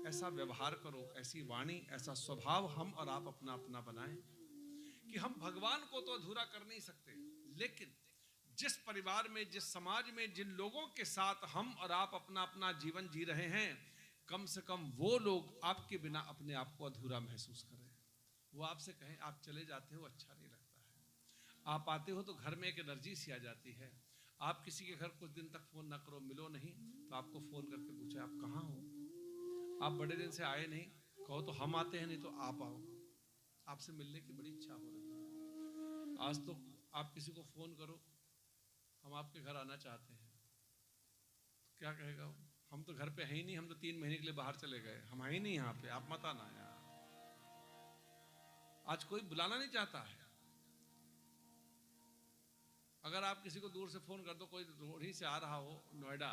ऐसा व्यवहार करो, ऐसी वाणी, ऐसा स्वभाव हम और आप अपना अपना बनाएं कि हम भगवान को तो अधूरा कर नहीं सकते, लेकिन जिस परिवार में, जिस समाज में, जिन लोगों के साथ हम और आप अपना अपना जीवन जी रहे हैं, कम से कम वो लोग आपके बिना अपने आप को अधूरा महसूस करें। वो आपसे कहें, आप चले जाते हो अच्छा नहीं लगता है, आप आते हो तो घर में एक एनर्जी सी आ जाती है। आप किसी के घर कुछ दिन तक फोन ना करो, मिलो नहीं, तो आपको फोन करके पूछे आप कहाँ हो, आप बड़े दिन से आए नहीं, कहो तो हम आते हैं, नहीं तो आप आओ, आपसे मिलने की बड़ी इच्छा हो रही है। आज तो आप किसी को फोन करो, हम आपके घर आना चाहते हैं, क्या कहेगा वो? हम तो घर पे है ही नहीं, हम तो 3 महीने के लिए बाहर चले गए, हम है ही नहीं यहाँ पे, आप मत आना यार। आज कोई बुलाना नहीं चाहता है। अगर आप किसी को दूर से फोन कर दो, कोई रोड़ी से आ रहा हो नोएडा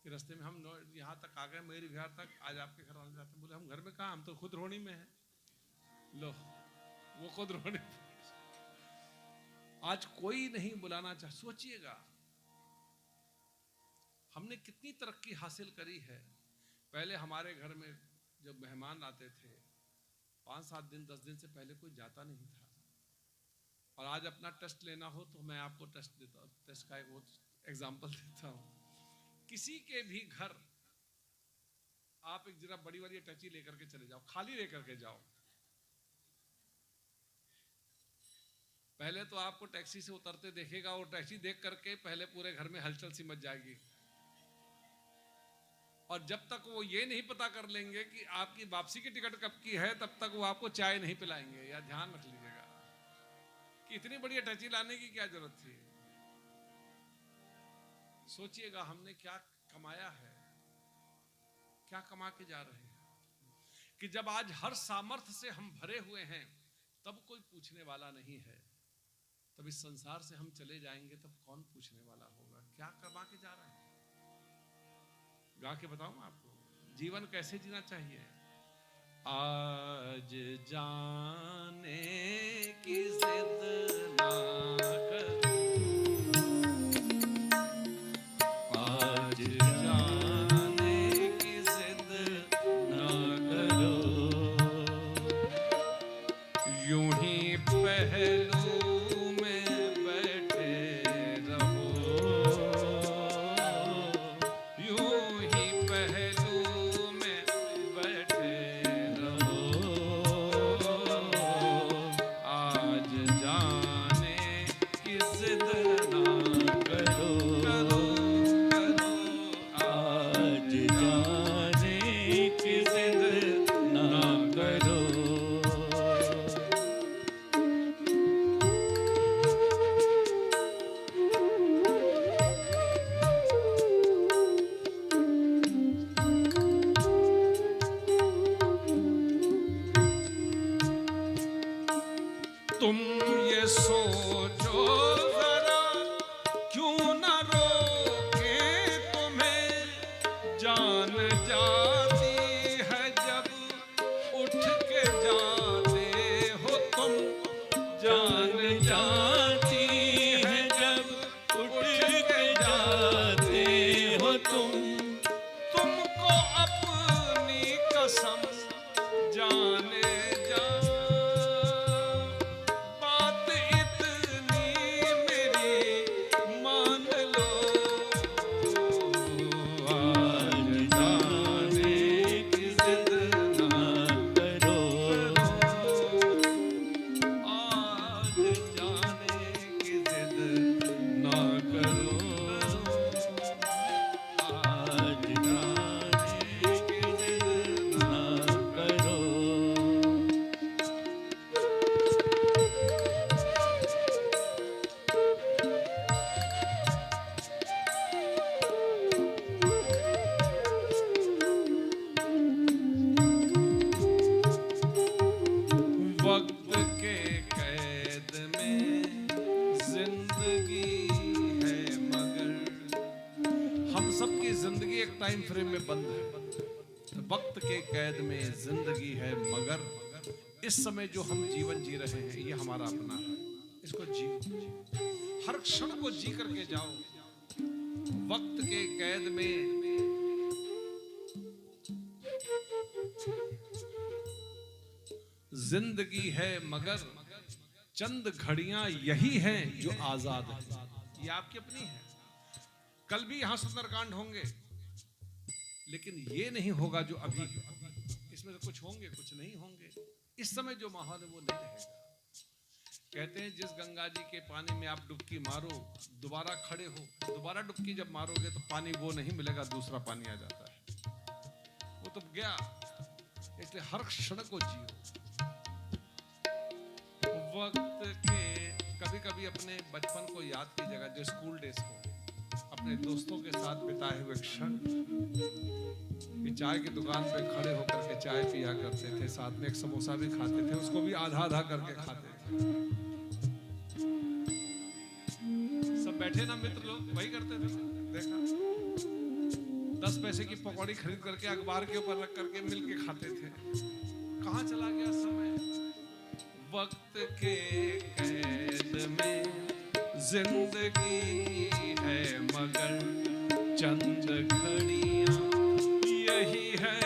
के रास्ते में, हम यहाँ तक आ गए, मेरी विहार तक, आज आपके घर आने जाते, बोले हम घर में कहाँ, हम तो खुद रोहिणी में है। लो, वो खुद रोहिणी। आज कोई नहीं बुलाना चाह। सोचिएगा हमने कितनी तरक्की हासिल करी है। पहले हमारे घर में जब मेहमान आते थे 5-7 दिन 10 दिन से पहले कोई जाता नहीं था। और आज अपना टेस्ट लेना हो तो मैं आपको टेस्ट देता हूँ, टेस्ट का एक वो एग्जाम्पल देता हूँ। किसी के भी घर आप एक जरा बड़ी वाली टैची लेकर के चले जाओ, खाली लेकर के जाओ। पहले तो आपको टैक्सी से उतरते देखेगा और टैक्सी देख करके पहले पूरे घर में हलचल सी मच जाएगी। और जब तक वो ये नहीं पता कर लेंगे कि आपकी वापसी की टिकट कब की है, तब तक वो आपको चाय नहीं पिलाएंगे। या ध्यान रख लीजिएगा कि इतनी बड़ी टैची लाने की क्या जरूरत थी। सोचिएगा हमने क्या कमाया है, क्या कमा के जा रहे हैं कि जब आज हर सामर्थ्य से हम भरे हुए हैं, तब कोई पूछने वाला नहीं है। तब इस संसार से हम चले जाएंगे, तब कौन पूछने वाला होगा क्या कमा के जा रहे हैं। गा के बताऊं आपको जीवन कैसे जीना चाहिए। आज जाने की जिद ना करो, आज जाने की जिद ना करो, यूं ही पहलू में बैठे रहो, यूं ही पहलू में बैठे रहो, आज जाने की जिद ना करो, करो, करो, आज जाने की जिद ना करो। तुम ये सोचो जरा, क्यों न रोके तुम्हें, जान जाती है जब उठ के जाते हो तुम, जान जाती है जब उठ के जाते हो तुम, तुमको अपनी कसम जाने जा, बात इतनी मेरी मान लो, आज जाने की जिद ना करो, आज जाने की जिद ना करो, आज जाने की जिद ना करो। वक्त के कैद में जिंदगी है मगर, हम सबकी जिंदगी एक टाइम फ्रेम में बंद है। वक्त के कैद में जिंदगी है मगर, इस समय जो हम जीवन जी रहे हैं ये हमारा अपना है, इसको जियो, हर क्षण को जी करके जाओ। वक्त के कैद में जिंदगी है मगर, चंद घड़ियां यही हैं जो आजाद है। ये आपकी अपनी है। कल भी यहां सुंदरकांड होंगे, लेकिन ये नहीं होगा जो अभी है। इसमें से कुछ होंगे कुछ नहीं होंगे। इस समय जो माहौल है वो नहीं रहेगा। कहते हैं जिस गंगा जी के पानी में आप डुबकी मारो, दोबारा खड़े हो, दोबारा डुबकी जब मारोगे तो पानी वो नहीं मिलेगा, दूसरा पानी आ जाता है, वो तो गया। इसलिए हर क्षण को जियो। वक्त के कभी कभी अपने बचपन को याद कीजिएगा, जो स्कूल डेज को, अपने अपने दोस्तों के साथ बिताए हुए क्षण कि चाय की दुकान पे खड़े होकर के चाय पिया करते थे, साथ में एक समोसा भी खाते थे, उसको भी आधा आधा करके खाते थे। सब बैठे ना मित्र लोग वही करते थे, देखा 10 पैसे की पकौड़ी खरीद करके अखबार के ऊपर रख करके मिल के खाते थे। कहाँ चला गया समय? वक्त के कैद में जिंदगी है मगर चंद घड़ियां यही है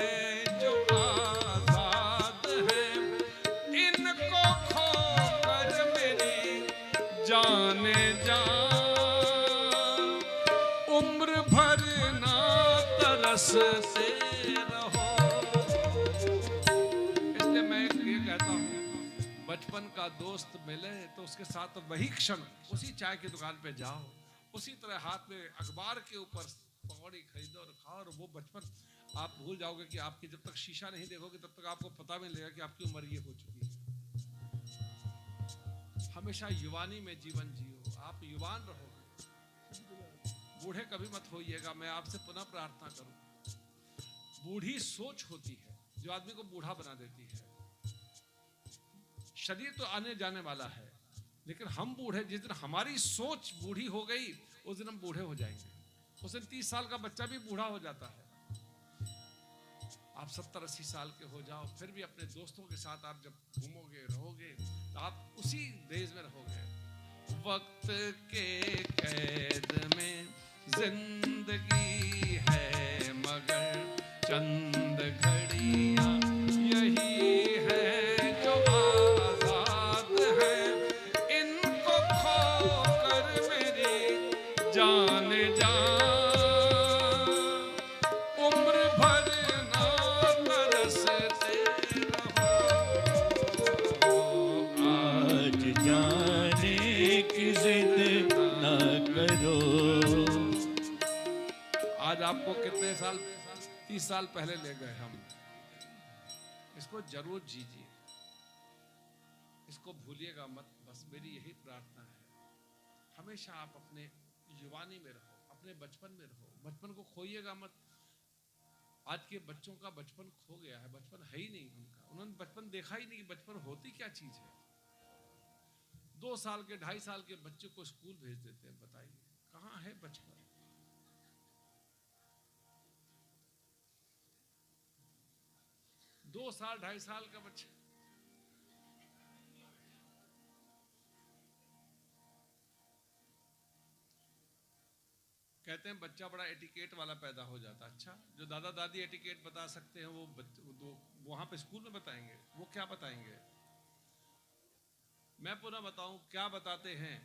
जो आजाद है, इनको खोकर मेरी जाने जा उम्र भर ना तरसते रहो। इसलिए मैं ये कहता हूँ, बचपन का दोस्त मिले तो उसके साथ वही क्षण उसी चाय की दुकान पे जाओ, उसी तरह हाथ में अखबार के ऊपर पकौड़ी खरीदो और खाओ, और वो बचपन आप भूल जाओगे कि आपकी जब तक शीशा नहीं देखोगे तब तक आपको पता भी नहीं लगेगा कि आपकी उम्र ये हो चुकी है। हमेशा युवानी में जीवन जियो, आप युवान रहोगे, बूढ़े कभी मत होइएगा। मैं आपसे पुनः प्रार्थना करूं, बूढ़ी सोच होती है जो आदमी को बूढ़ा बना देती है। शरीर तो आने जाने वाला है, लेकिन हम बूढ़े, जिस दिन हमारी सोच बूढ़ी हो गई उस दिन हम बूढ़े हो जाएंगे। उस दिन 30 साल का बच्चा भी बूढ़ा हो जाता है। आप 70-80 साल के हो जाओ, फिर भी अपने दोस्तों के साथ आप जब घूमोगे रहोगे तो आप उसी देश में रहोगे। वक्त के कैद में जिंदगी है मगर चंद घड़ियां यही है जो आजाद है, इनको खोकर मेरी जाने जा उम्र भर ना तरसते रहो। आज जाने की जिद न करो। आज आपको कितने साल, 30 साल पहले ले गए हम, इसको जरूर जीजिए, इसको भूलिएगा मत। बस मेरी यही प्रार्थना है, हमेशा आप अपने युवानी में रहो, अपने बचपन में रहो, बचपन को खोइएगा मत। आज के बच्चों का बचपन खो गया है, बचपन है ही नहीं उनका, उन्होंने बचपन देखा ही नहीं कि बचपन होती क्या चीज है। 2 साल के 2.5 साल के बच्चे को स्कूल भेज देते हैं, बताइए कहाँ है बचपन? 2 साल 2.5 साल का बच्चा, कहते हैं बच्चा बड़ा एटिकेट वाला पैदा हो जाता। अच्छा, जो दादा दादी एटिकेट बता सकते हैं वो वहां पे स्कूल में बताएंगे, वो क्या बताएंगे? मैं पुनः बताऊं क्या बताते हैं।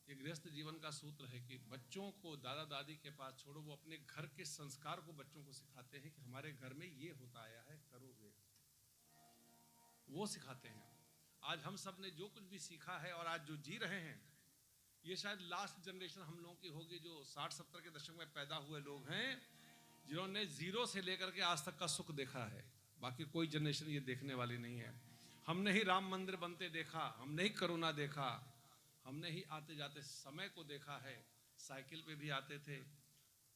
ये गृहस्थ जीवन का सूत्र है कि बच्चों को दादा दादी के पास छोड़ो, वो अपने घर के संस्कार को बच्चों को सिखाते हैं कि हमारे घर में ये होता आया है, करोगे, वो सिखाते हैं। आज हम सब ने जो कुछ भी सीखा है और आज जो जी रहे हैं, ये शायद लास्ट जनरेशन हम लोगों की होगी, जो 60-70 के दशक में पैदा हुए लोग हैं, जिन्होंने जीरो से लेकर के आज तक का सुख देखा है। बाकी कोई जनरेशन ये देखने वाली नहीं है। हमने ही राम मंदिर बनते देखा, हमने ही कोरोना देखा, हमने ही आते जाते समय को देखा है। साइकिल पे भी आते थे,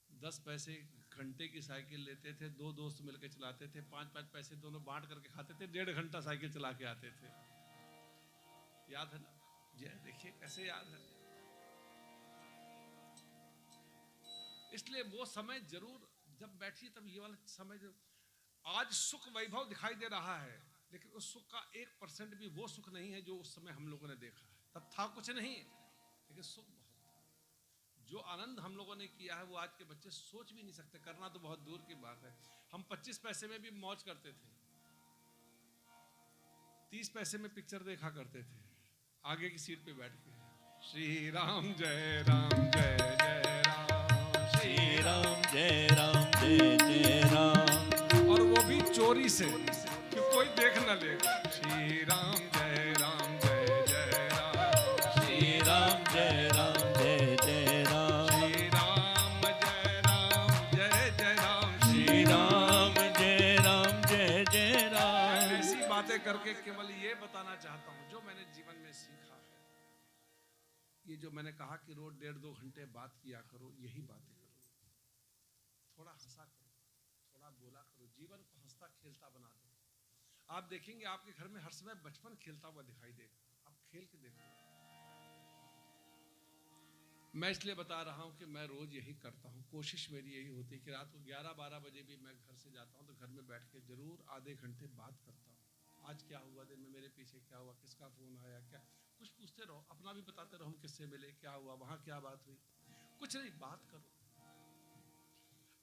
10 पैसे घंटे की साइकिल लेते थे, 2 दोस्त मिलकर चलाते थे, 5-5 पैसे दोनों बांट करके खाते थे, 1.5 घंटा साइकिल चला के आते थे। याद है ना? जी देखिए कैसे याद है। इसलिए वो समय जरूर जब बैठिए तब ये वाला समय, जो आज सुख वैभव दिखाई दे रहा है, लेकिन उस सुख का 1% भी वो सुख नहीं है जो उस समय हम लोगों ने देखा है। तब था कुछ नहीं, लेकिन सुख बहुत था। जो आनंद हम लोगों ने किया है वो आज के बच्चे सोच भी नहीं सकते, करना तो बहुत दूर की बात है। हम 25 पैसे में भी मौज करते थे, 30 पैसे में पिक्चर देखा करते थे, आगे की सीट पे बैठ के श्री राम जय राम जय जय राम, श्री राम जय राम जय जय राम, और वो भी चोरी से कि कोई देख न ले। श्री राम जय राम जय जय राम, श्री राम जय राम जय जय राम, श्री राम जय राम जय जय राम, श्री राम जय राम जय जय राम। ऐसी बातें करके केवल ये बताना चाहता हूँ जो मैंने जीवन में सीखा है। ये जो मैंने कहा कि रोज 1.5-2 घंटे बात किया करो, यही बातें करो, थोड़ा हंसा करो, थोड़ा बोला करो, जीवन को हंसता खेलता बना दो। आप देखेंगे आपके घर में हर समय बचपन खेलता हुआ दिखाई देगा। आप खेल के देखो। मैं इसलिए बता रहा हूं कि मैं रोज यही करता हूं। कोशिश मेरी यही होती है कि रात को 11-12 बजे भी मैं घर से जाता हूं तो घर में बैठ के जरूर आधे घंटे बात करता हूं। आज क्या हुआ दिन में, मेरे पीछे क्या हुआ, किसका फोन आया, क्या कुछ पूछते रहो, अपना भी बताते रहो, हम किससे मिले, क्या हुआ, वहां क्या बात हुई। कुछ नहीं, बात करो।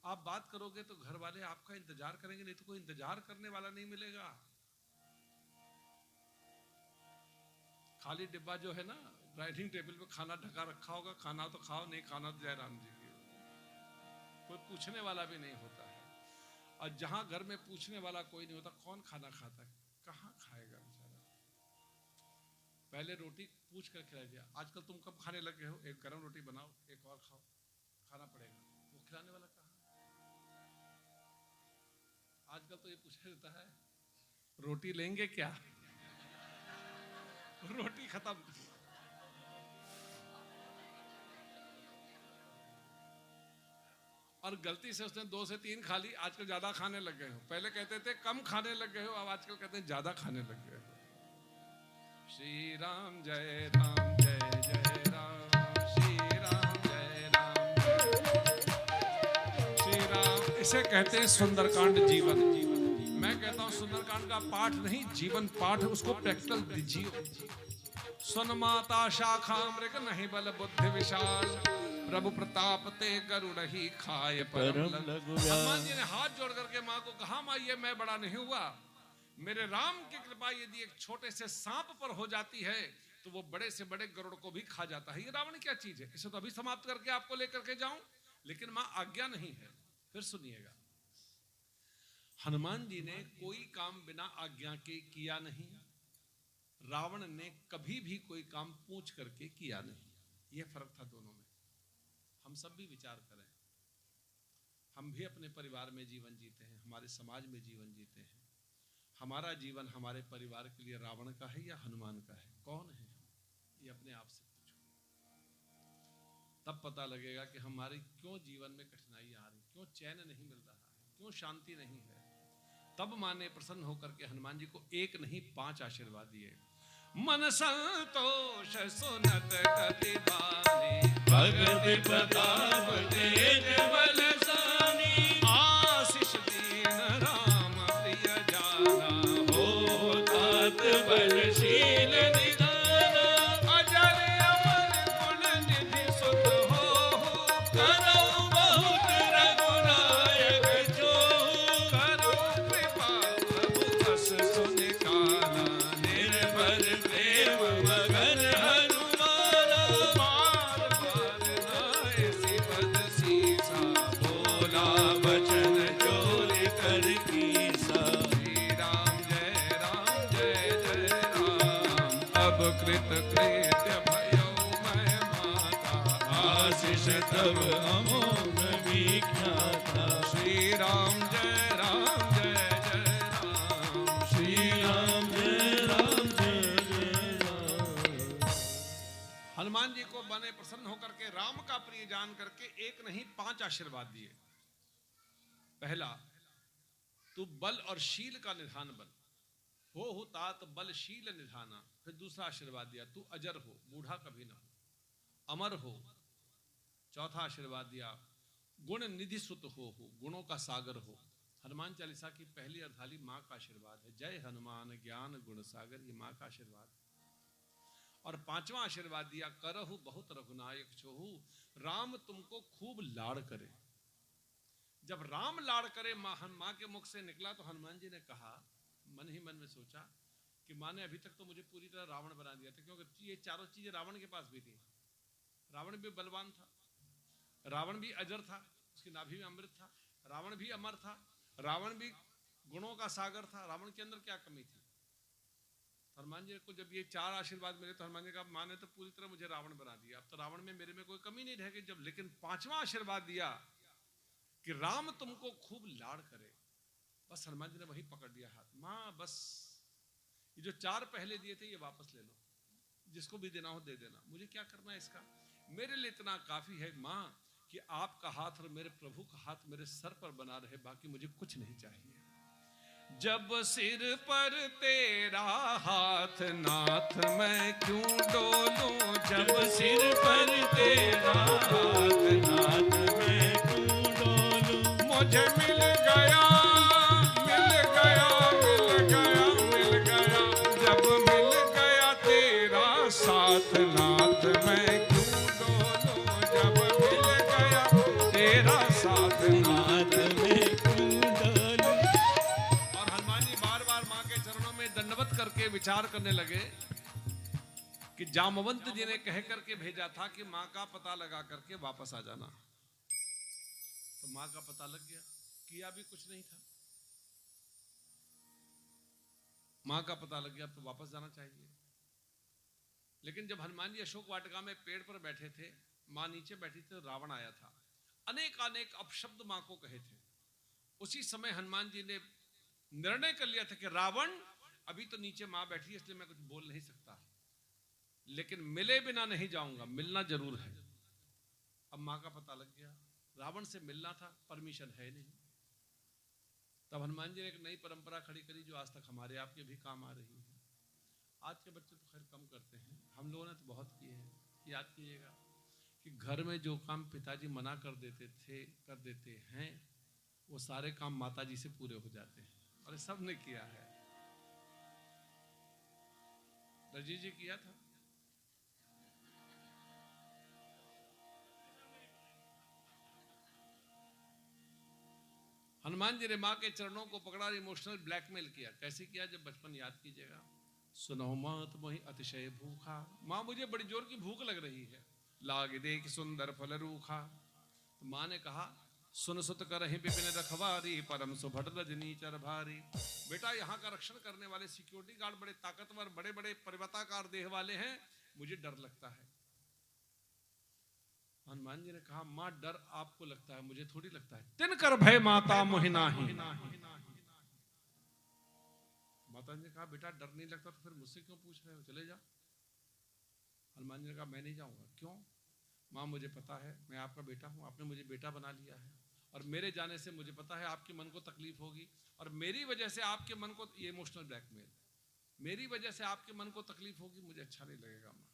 आप बात करोगे तो घर वाले आपका इंतजार करेंगे, नहीं तो कोई इंतजार करने वाला नहीं मिलेगा। खाली डिब्बा जो है ना, डाइनिंग टेबल पे खाना ढका रखा होगा, खाना तो खाओ, नहीं खाना तो जयराम जी की। कोई पूछने वाला भी नहीं होता है। और जहां घर में पूछने वाला कोई नहीं होता, कौन खाना खाता है, कहां खाएगा बेचारा। पहले रोटी पूछ कर खिला दिया, आजकल तुम कब खाने लगे हो, एक गरम रोटी बनाओ, एक और खाओ, खाना पड़ेगा। वो खिलाने वाला कहां? आजकल तो ये पूछा जाता है रोटी लेंगे क्या, रोटी खत्म। और गलती से उसने 2 से 3 खा ली, आजकल ज्यादा खाने लग गए हो। पहले कहते थे कम खाने लग गए हो, अब आजकल कहते हैं ज्यादा खाने लग गए हो। श्री राम जय राम जय जय राम, श्री राम जय राम श्री राम। इसे कहते हैं सुंदरकांड जीवन। मैं कहता हूं सुंदरकांड का पाठ नहीं, जीवन पाठ, उसको प्रैक्टिकल दीजिए। सुन माता शाखा मृग नहीं बल बुद्धि विशाल, प्रभु प्रताप ते गरुड़ ही खाए परम लघु। हनुमान जी ने हाथ जोड़ करके माँ को कहा, माँ ये मैं बड़ा नहीं हुआ, मेरे राम की कृपा यदि एक छोटे से सांप पर हो जाती है तो वो बड़े से बड़े गरुड़ को भी खा जाता है। ये रावण क्या चीज है, इसे तो अभी समाप्त करके आपको लेकर के जाऊं, लेकिन माँ आज्ञा नहीं है। फिर सुनिएगा, हनुमान जी ने कोई काम बिना आज्ञा के किया नहीं, रावण ने कभी भी कोई काम पूछ करके किया नहीं। यह फर्क था दोनों में। हम सब भी विचार करें, हम भी अपने परिवार में जीवन जीते हैं, हमारे समाज में जीवन जीते हैं। हमारा जीवन हमारे परिवार के लिए रावण का है या हनुमान का है? कौन है हम? ये अपने आप से पूछो, तब पता लगेगा कि हमारी क्यों जीवन में कठिनाई आ रही, क्यों चैन नहीं मिल रहा है, क्यों शांति नहीं है। तब माँ ने प्रसन्न होकर के हनुमान जी को 1 नहीं 5 आशीर्वाद दिए। मन संतोष सुनत कति बानी, भगति प्रताप तेज बलशानी, आशीष दीन राम प्रिय जाना, हो तात बलशील निदाना, अजर अमर गुण निधि सुत हो, करो बहुत रघुनायक जो, करो कृपा प्रभु बस सुन काना, निर्भर प्रेम मगन हनुमाना, बार बार नाए पद सीसा, बोला वचन जोर कर कीसा। श्री राम जय जय राम। अब कृत कृत्य भयो मैं माता, आशीष तब अमोघ विख्याता, श्री राम जय राम। श्री राम जय राम जय जय राम। हनुमान जी को बने प्रसन्न होकर के राम का प्रिय जान करके 1 नहीं 5 आशीर्वाद दिए। पहला, तू बल और शील का निधान बन, हो तात बल शील निधाना। फिर दूसरा आशीर्वाद दिया, तू अजर हो, बूढ़ा कभी ना हो, अमर हो। चौथा आशीर्वाद दिया, गुण निधि सुत हो, गुणों का सागर हो। हनुमान चालीसा की पहली अर्धाली माँ का आशीर्वाद है, जय हनुमान ज्ञान गुण सागर, ये माँ का आशीर्वाद है। और 5वां आशीर्वाद दिया, करहु बहुत रघुनायक छोहु, राम तुमको खूब लाड़ करे। जब राम लाड़ करे माँ के मुख से निकला तो हनुमान जी ने कहा, मन ही मन में सोचा कि माँ ने अभी तक तो मुझे पूरी तरह रावण बना दिया था, क्योंकि ये चारों चीजें रावण के पास भी थी। रावण भी बलवान था, रावण भी अजर था, उसकी नाभि में अमृत था, रावण भी अमर था, रावण भी गुणों का सागर था। रावण के अंदर क्या कमी थी? हनुमान जी को जब ये 4 आशीर्वाद मिले तो हनुमान जी का माँ ने तो पूरी तरह मुझे रावण बना दिया, अब तो रावण में मेरे में कोई कमी नहीं रह गई। जब लेकिन 5वां आशीर्वाद दिया कि राम तुमको खूब लाड़ करे, बस हनुमान जी ने वही पकड़ लिया हाथ, माँ बस ये जो 4 पहले दिए थे ये वापस ले लो, जिसको भी देना हो दे देना, मुझे क्या करना है इसका, मेरे लिए इतना काफी है माँ कि आपका हाथ और मेरे प्रभु का हाथ मेरे सर पर बना रहे, बाकी मुझे कुछ नहीं चाहिए। जब सिर पर तेरा हाथ नाथ मैं क्यों डोलूं, जब सिर पर तेरा हाथ नाथ मैं क्यों डोलूं, मुझे मिल गया मिल गया मिल गया मिल गया, जब मिल गया तेरा साथ नाथ मैं क्यों डोलूं, जब मिल गया तेरा साथ नाथ मैं क्यों डोलूं। और हनुमान जी बार बार माँ के चरणों में दंडवत करके विचार करने लगे कि जामवंत जी ने कह करके भेजा था कि माँ का पता लगा करके वापस आ जाना, तो माँ का पता लग गया, किया भी कुछ नहीं था, माँ का पता लग गया, अब तो वापस जाना चाहिए। लेकिन जब हनुमान जी अशोक वाटिका में पेड़ पर बैठे थे, माँ नीचे बैठी थी, रावण आया था, अनेक अनेक अपशब्द माँ को कहे थे। उसी समय हनुमान जी ने निर्णय कर लिया था कि रावण अभी तो नीचे माँ बैठी है इसलिए मैं कुछ बोल नहीं सकता, लेकिन मिले बिना नहीं जाऊंगा, मिलना जरूर है। अब माँ का पता लग गया, रावण से मिलना था, परमिशन है नहीं। तब हनुमान जी ने एक नई परंपरा खड़ी करी जो आज तक हमारे आपके भी काम आ रही है। आज के बच्चे तो खैर कम करते हैं, हम लोगों ने तो बहुत किए हैं। याद कीजिएगा कि घर में जो काम पिताजी मना कर देते हैं वो सारे काम माताजी से पूरे हो जाते हैं, और सब ने किया है। रजी जी किया था, हनुमान जी ने माँ के चरणों को पकड़ा और इमोशनल ब्लैकमेल किया। कैसे किया, जब बचपन याद कीजिएगा, सुनो मात मोहि अतिशय भूखा, माँ मुझे बड़ी जोर की भूख लग रही है, लाग देख सुंदर फल रूखा। तो माँ ने कहा सुन सुत करहि विपिन रखवारी, परम सुभट रजनी चर भारी। बेटा यहाँ का रक्षण करने वाले सिक्योरिटी गार्ड बड़े ताकतवर, बड़े बड़े परिवताकार देह वाले हैं, मुझे डर लगता है। हनुमान जी ने कहा माँ डर आपको लगता है, मुझे थोड़ी लगता है। तिन कर भय माता मोहि नाहि। माता जी ने कहा बेटा डर नहीं लगता तो फिर मुझसे क्यों पूछ रहे हो, चले जाओ। हनुमान जी ने कहा मैं नहीं जाऊंगा। क्यों? माँ मुझे पता है मैं आपका बेटा हूं, आपने मुझे बेटा बना लिया है, और मेरे जाने से मुझे पता है आपके मन को तकलीफ होगी, और मेरी वजह से आपके मन को, ये इमोशनल ब्लैकमेल, मेरी वजह से आपके मन को तकलीफ होगी, मुझे अच्छा नहीं लगेगा। माँ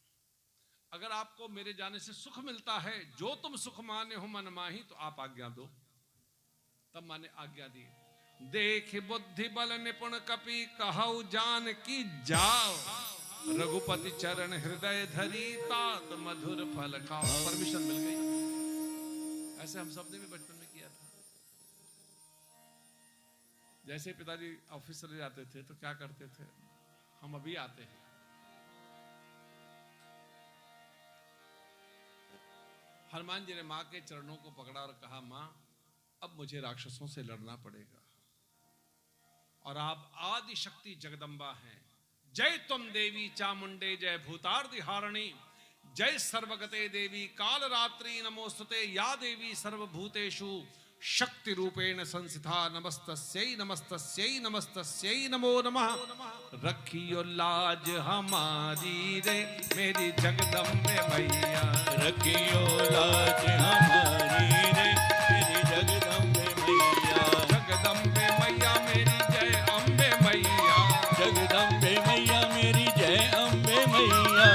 अगर आपको मेरे जाने से सुख मिलता है, जो तुम सुख माने हो मन माही, तो आप आज्ञा दो। तब माने आज्ञा दी। देख बुद्धि बल निपुण कपि कहु जान की जाओ, रघुपति चरण हृदय धरी तात मधुर फल खाओ। परमिशन मिल गई। ऐसे हम सब ने भी बचपन में किया था। जैसे पिताजी ऑफिस चले जाते थे तो क्या करते थे, हम अभी आते हैं, हनुमान जी ने माँ के चरणों को पकड़ा और कहा माँ अब मुझे राक्षसों से लड़ना पड़ेगा, और आप आदि शक्ति जगदम्बा हैं। जय तुम देवी चामुंडे, जय भूतार्दि हारिणी, जय सर्वगते देवी काल रात्रि नमोस्तुते, या देवी सर्वभूतेषु शक्ति रूपेण संस्थिता, नमस्तस्यै नमस्तस्यै नमस्तस्यै नमो नमः। रखियो लाज हमारी रे मेरी जगदम्बे मैया, रखियो लाज हमारी रे मेरी जगदम्बे मैया, जगदम्बे मैया मेरी जय अम्बे मैया, जगदम्बे मैया मेरी जय अम्बे मैया।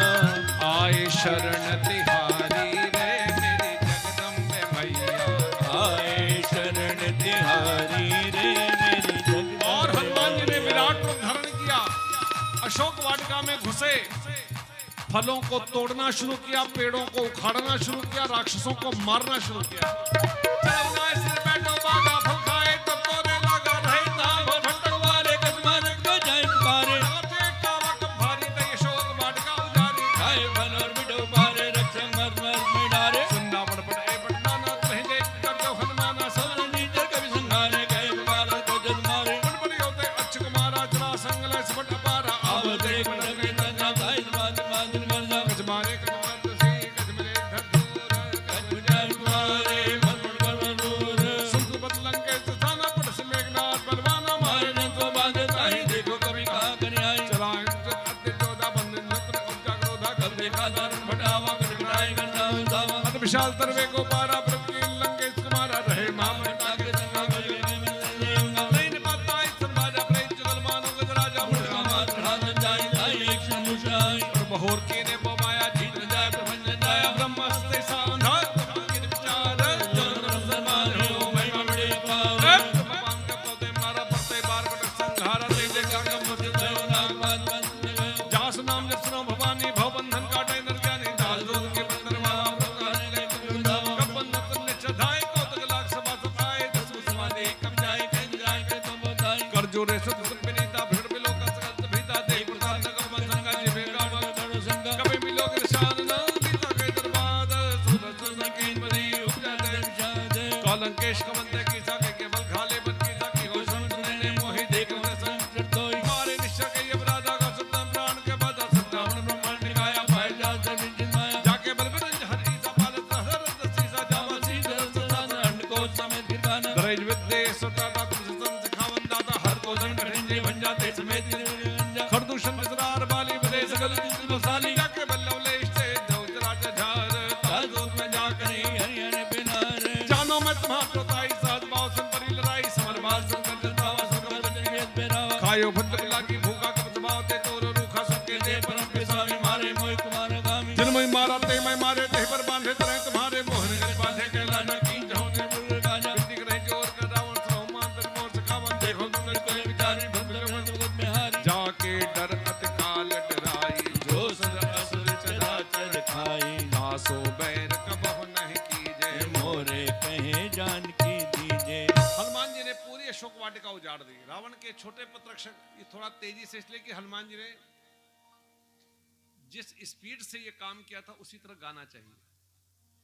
आए शरण तिहारी रे मेरी जगदम्बे मैया, आए शरण तिहारी रे मेरी जगदम्बे। और हनुमान जी ने विराट रूप धारण किया, अशोक वाटिका में घुसे, फलों को तोड़ना शुरू किया, पेड़ों को उखाड़ना शुरू किया, राक्षसों को मारना शुरू किया। सिर बैठो बागा फल खाए तब तोरे लगा रहे ताब भटकवारे कदमारे गजाए मारे, कावक भारी दय अशोक वाटिका उजारी, खाए फल और बिडो मारे, रक्षण मर मर में डारे। सुन्ना बड़ बड़े बड़ना ना रहे कर दो हनुमाना, सवन नीचर कभी संघारे, गए मारा तो जल मारे। बड़ बड़ी होते अच्छ कुमारा जरा संगल सबट अपारा, अब देख मन के तना गाय बात बादल कर जा, कजमारे कजमार से कजमरे धर धूर कजमुझाए मारे, मन मन कर मन विशाल तरवे को पारा प्रति लंकेश कुमारा रहे महामता के संगा नहीं निपाता इस संभाजा प्रेत जुगल मानो गजराजा मुर्गा मात राज जाय जाय एक समुशाय बहोर की ने वो माया जीत जाय प्रपंच जाय ब्रह्मस्ते सांधा के विचार जन समान हो महिमा बड़े पाव भगवान का पौधे मारा पत्ते बार कटक संहारा दे दे गंगा मुझे देव नाम बात जास नाम जप सुनो भवानी भव बंधन काटे नर जाने दास दूध के बंधन मारा प्रकार ले कब बंधन ने चढ़ाए को तक लाख सभा सताए दस समाधि कम जाए तो बताए कर जो रे सुख विनीता भिड़ बिलो का सकल भीता दे प्रसाद का बंधन का जिबे का बड़ संगा कभी मिलो के निशान ना बीता के दरबार सूरज की मरी उपजा दे कलंकेश कमंते की साके केवल खाले बन की साकी हो सुनने ने मोहि देख ने संकट तोई मारे निश्चय के अपराधा का सुतम प्राण के बाद सत्तावन ब्रह्मांड निकाया पाए जा जमीन माया जाके बल बिरंज हरि सा पालत हर सीसा जावा सीधे सदान अंड को समेत गिरवाना दरेज विद्ये सताता तुझ सिखावन दाता हर को दंड हरिंजे भंजा ते समेत खरदूषण विसरार बाली विदे सगल मसाली जाके बल्लवलेश से जौजराज झार ताजोत में जाकर हरियाणे बिनार जानो मैं तुम्हारा प्रताई साध भाव सुन परी लड़ाई समरवाल संकर जलतावा सुगम बचन वेद बेरावा खायो भद्र लागी भूखा कब दबाव ते तोर रूखा सबके दे परम के स्वामी मारे मोहि कुमार गामी जिन मोहि मारा ते मैं मारे ते पर बांधे तरह तुम्हारे मोहन कर बांधे कैला न की जहो ने मुर गाजा बिंदी करे जोर कर रावण सहमान तक मोर सखावन देखो तुम कोई विचारी भद्र जगत में हारी जाके डर अतकाल डराई जो सर असुर चराचर खाई दासो बैर कबहु नहीं कीजे मोरे कहे जान की दीजे। हनुमान जी ने पूरी अशोक वाटिका उजाड़ दी। रावण के छोटे पुत्र रक्षक ये थोड़ा तेजी से इसलिए कि हनुमान जी ने जिस स्पीड से ये काम किया था उसी तरह गाना चाहिए।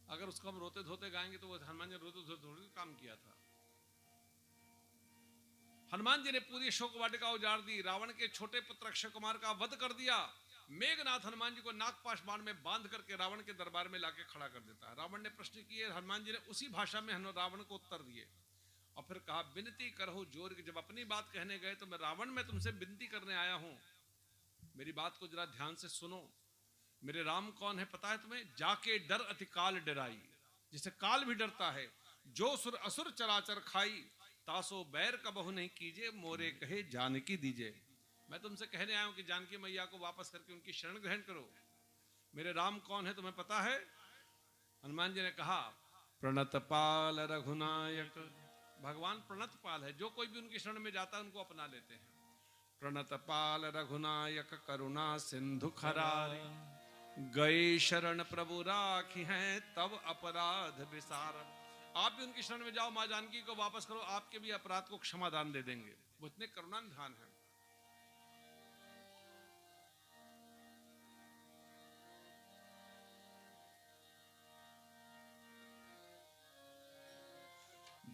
अगर उसको हम रोते धोते गाएंगे तो वो हनुमान जी रोते धोते काम किया था। हनुमान जी ने पूरी अशोक वाटिका उजाड़ दी। रावण के छोटे पुत्र अक्षय कुमार का वध कर दिया। मेघनाथ हनुमान जी को नागपाश बाण में बांध करके रावण के दरबार में लाके खड़ा कर देता है। रावण ने प्रश्न किए, हनुमान जी ने उसी भाषा में रावण को उत्तर दिए और फिर कहा विनती करो जोर की। जब अपनी बात कहने गए तो मैं रावण में तुमसे विनती करने आया हूं, मेरी बात को जरा ध्यान से सुनो। मेरे राम कौन है पता है तुम्हें? जाके डर अति काल डराई, जिसे काल भी डरता है। जो सुर असुर चराचर खाई, तासो बैर का बहु नहीं कीजिए, मोरे कहे जानकी दीजिए। मैं तुमसे कहने आया हूं कि जानकी मैया को वापस करके उनकी शरण ग्रहण करो। मेरे राम कौन है तुम्हें पता है? हनुमान जी ने कहा प्रणत पाल रघुनायक। भगवान प्रणत पाल है, जो कोई भी उनकी शरण में जाता है उनको अपना लेते हैं। प्रणत पाल रघुनायक करुणा सिंधु खरारी, गए शरण प्रभु राखी हैं तब अपराध विसार। आप भी उनकी शरण में जाओ, मां जानकी को वापस करो, आपके भी अपराध को क्षमादान दे देंगे। वो इतने करुणानिधान है।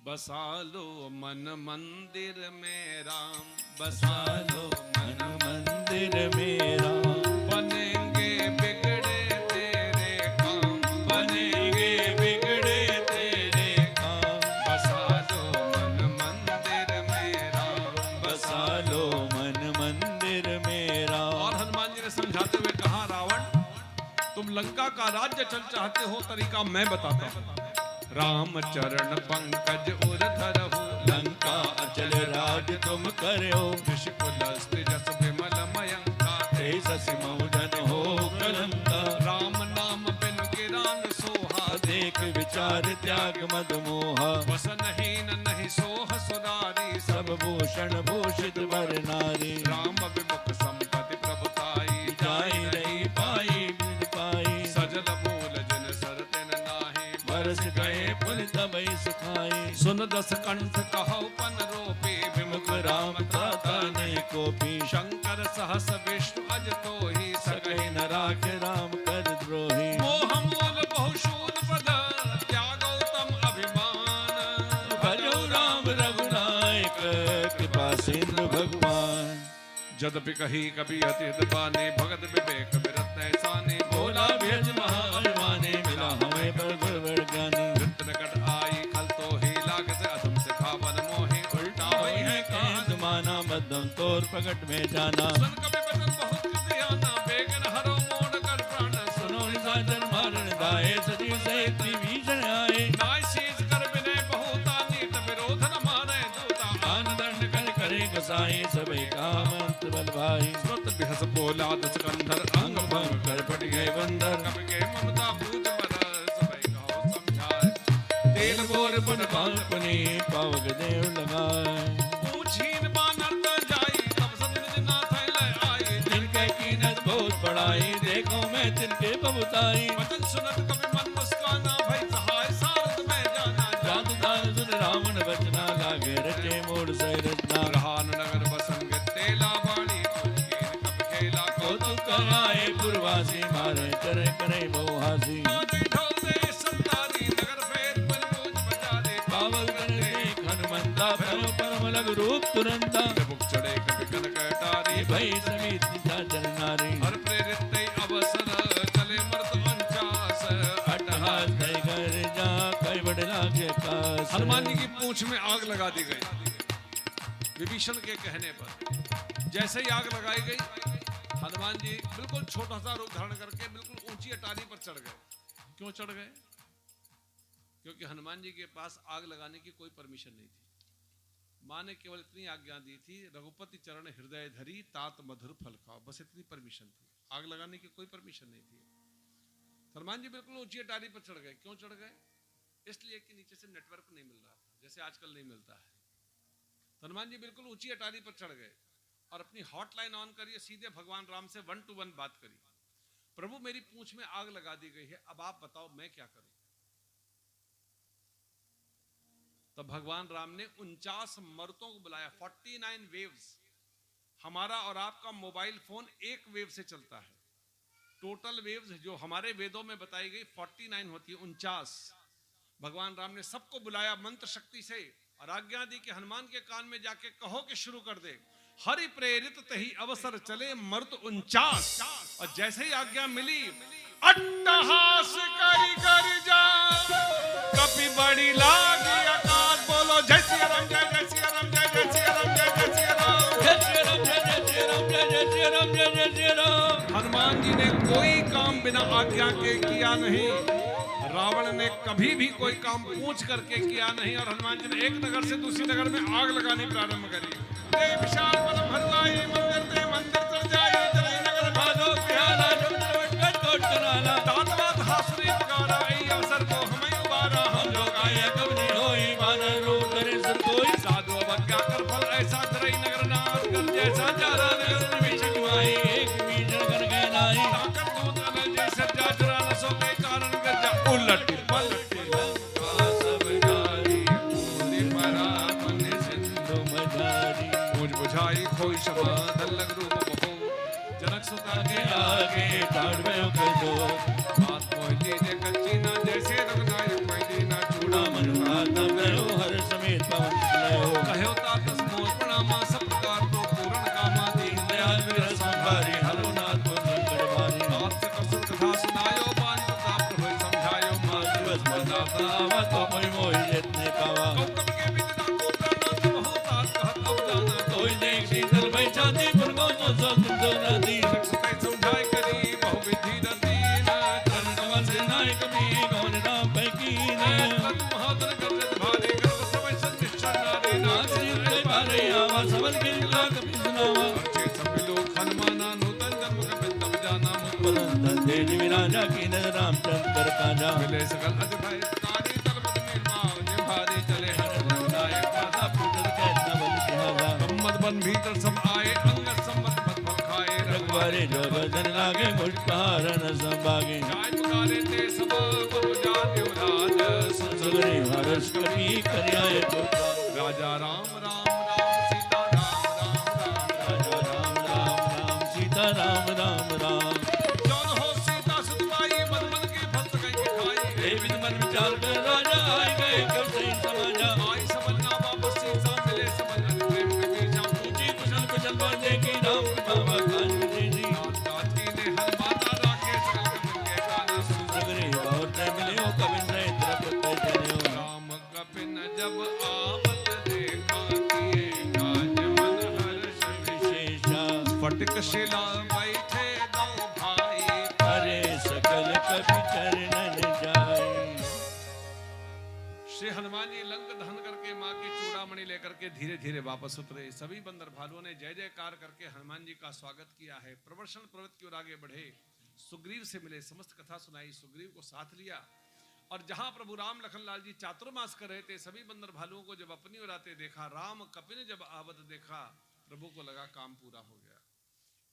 बसा लो मन मंदिर में राम, बसा लो मन मंदिर में राम, बनेंगे बिगड़े तेरे काम, बनेंगे बिगड़े तेरे काम। बसा लो मन मंदिर में राम, बसा लो मन मंदिर में राम। और हनुमान जी ने समझाते हुए कहा रावण तुम लंका का राज्य चल चाहते हो, तरीका मैं बताता हूँ। राम चरण पंकज उरधर हो, लंका अचल राज तुम करो, ऋषिकुलस्थ जस विमल मयंका, शशि मौजन हो कलंका। राम नाम बिन गिरान सोहा, देख विचार त्याग मद मोहा, बस नहीं नहीं सोह सुरारी, सब भूषण भूषित वर नारी। राम विमुख संपत्ति प्रभुताई, जाई रही पाई बिन पाई, सजल मूल जन सरतन नाहि, बरस गए पुल तबई सुखाई। सुन दस कंठ कहो पन रोपी, विमुख राम त्राता ने कोपी, शंकर सहस विष्णु अज तो ही सकहि न राख राम कर द्रोही। मोह मूल बहुशूल पद त्यागो तम अभिमान, भजो राम रघुनायक कृपा सिंधु भगवान। जदपि कही कभी अतिथ बाने, भगत विवेक विरत ऐसाने, भोला भेज महामाने, मिला हमें पर गुरवर ज्ञानी। नकट आई खल तो ही लाग से अधम से खावन मोहे, उल्टा हुई है कांत माना मध्यम तोर प्रकट में जाना। सुन कभी बचन बहुत ध्याना, बेगन हरो मोड़ कर प्राण, सुनो निशाचर मारण गाए सजी सहित विभीषण आए नाय शीज कर विनय बहुता नीत विरोध न मारे दूता आन दंड कर करे कसाई सबे काम अंत बल भाई सुत बिहस बोला दुष्कंधर अंग भंग कर पट गए बंदर कब के ममता पूज पर सबई गाओ समझाए तेल बोर बन अपने पावक देव लगाए पूछीन बानर त जाई तब सत निज नाथ लय आई जिनके कीनत बहुत बढ़ाई देखो मैं तिनके बहुताई वचन सुनत कभी मन मुस्काना भई सहाय सारथ में जाना जात दान सुन रावण बचना लागे रचे मोड़ सह रचना रहान नगर बसंग तेला बाणी पूछीन कब खेला कौतुक कराए पुरवासी मारे करे करे बहुहासी ढोल दे संतारी नगर फेर पर पूज बजा दे पावक कर देख हनुमंता भरो परम लग रूप तुरंता बुक चढ़े कभी कनक टारी भई समीत निशाचर नारी हर प्रेरित तई अवसर चले मर्द 49 अटहास कई कर जा कई बड़ लागे कास हनुमान जी की पूंछ में आग लगा दी गई विभीषण के कहने पर जैसे ही आग लगाई गई हनुमान जी बिल्कुल छोटा सा रूप धारण करके बिल्कुल ऊंची अटारी पर चढ़ गए क्यों चढ़ गए क्योंकि हनुमान जी के पास आग लगाने की कोई परमिशन नहीं थी माँ ने केवल इतनी आज्ञा दी थी रघुपति चरण हृदय धरी तात मधुर फल खाओ बस इतनी परमिशन थी आग लगाने की कोई परमिशन नहीं थी हनुमान जी बिल्कुल ऊंची अटारी पर चढ़ गए क्यों चढ़ गए इसलिए कि नीचे से नेटवर्क नहीं मिल रहा था जैसे आजकल नहीं मिलता है हनुमान जी बिल्कुल ऊंची अटारी पर चढ़ गए और अपनी हॉटलाइन ऑन करिए सीधे भगवान राम से 1 to 1 बात करी प्रभु मेरी पूंछ में आग लगा दी गई है अब आप बताओ मैं क्या करूं तब भगवान राम ने 49 मर्तों को बुलाया 49 वेव्स हमारा और आपका मोबाइल फोन एक वेव से चलता है टोटल वेव्स जो हमारे वेदों में बताई गई 49 होती है 49 भगवान राम ने सबको बुलाया मंत्र शक्ति से और आज्ञा दी कि हनुमान के कान में जाके कहो कि शुरू कर दे हरि प्रेरित तही अवसर चले मर्त 49 और जैसे ही आज्ञा मिली अट्टहास करी कर जा कपि बड़ी लागी आकाश बोलो जय श्री राम जय श्री राम जय श्री राम जय श्री राम जय श्री राम जय श्री राम जय श्री राम जय श्री राम हनुमान जी ने कोई काम बिना आज्ञा के किया नहीं रावण ने कभी भी कोई काम पूछ करके किया नहीं और हनुमान जी ने एक नगर से दूसरी नगर में आग लगानी प्रारंभ करी देव विशाल परम हरवाई मंदिर चढ़ जाए चले नगर भादो प्याला कोट कराला दातवात हासुरी पुकारा ऐ अवसर को हमें उबारा हम लोग आए कब नहीं होई मानर रूप करे सर कोई साधु अवज्ञा कर फल ऐसा धरई नगर नाथ कर जैसा जारा नगर विषक माई एक बीजन कर गए नाही ताकत दूत अनल जैसे जाचरा नसों के कारण गजा उलट पलट सब जारी पूरी परापन सिंधु मझारी मुझ बुझाई खोई क्षमा दल्लग रूप बहो जनक सुता के आगे ताड़ में कर दो बात मोहिनी ने कच्ची ना जैसे रघुनायक मोहिनी ना चूड़ा मन आता भयो हर समेत पवन लयो कहो तातस मोर प्रणामा सब प्रकार तो पूर्ण कामा दीन दयाल विरस संभारी हरो नाथ को संकट भारी बात से कौशल कथा सुनायो बान प्रताप प्रभु समझायो मात बस मदाता आवा तो मोहि मोहि जितने पावा कौकब के बिना को प्राणनाथ बहुत कहत अब जाना कोई देख शीतल बैठाती पुरगो तो सब तो नदी सतै समझाय करी बहु विधि दीन कर्ण कमल से नायक भी कौन नाम पैकीन तन महादर गर्जत भारी गर्भ समय संनिश्चर नारी नाथ नाथ भारे आवा सबल के लाख बिसनावा अच्छे सब लोग हनुमाना नूतन जन्म का बिंदम जाना पलंदन देवी विराजा की न रामचंद्र काजा मिले सकल अज भय तारी तलपत निर्माव निभारी चले हर नायक दादा पुत्र कहता बल सुहावा सम्मत बन भीतर सब आए अंगत सम्मत मत फल खाए रघुवारे जो बदन लागे मुझ पहाड़ न संभागे जाय पुकारे ते सब बरु जाति उराज सगरे हर्ष कपि करियाए तो राजा राम राम राम सीता राम राम राम राजा राम राम राम सीता राम राम राम जौन हो सीता सुतवाई मन मन के फल कहीं खाई देवी मन विचार कर राजा आए गए कब सही समाजा आई समझना वापस सीता मिले समझ अज प्रेम के बीजा ऊंची कुशल कुशल बांधे की राम बाबा कान जी कांति ने हनुमाना राखे सकल के गाना सगरे बहुत मिले हो कविन रहे द्रपत जने राम कपिन जब आवत देखा किए काज मन हर्ष विशेषा फटिक शिला बैठे दो भाई हरे सकल कपि चरणन श्री हनुमान जी लंक दहन करके माँ की चूड़ामणि लेकर के धीरे धीरे वापस उतरे। सभी बंदर भालुओं ने जय जयकार करके हनुमान जी का स्वागत किया है। प्रवर्षण पर्वत की ओर आगे बढ़े, सुग्रीव से मिले, समस्त कथा सुनाई, सुग्रीव को साथ लिया। और जहां प्रभु राम लखन लाल जी चातुर्मास कर रहे थे, सभी बंदर भालुओं को जब अपनी ओर आते देखा, राम कपिन जब आवत देखा, प्रभु को लगा काम पूरा हो गया।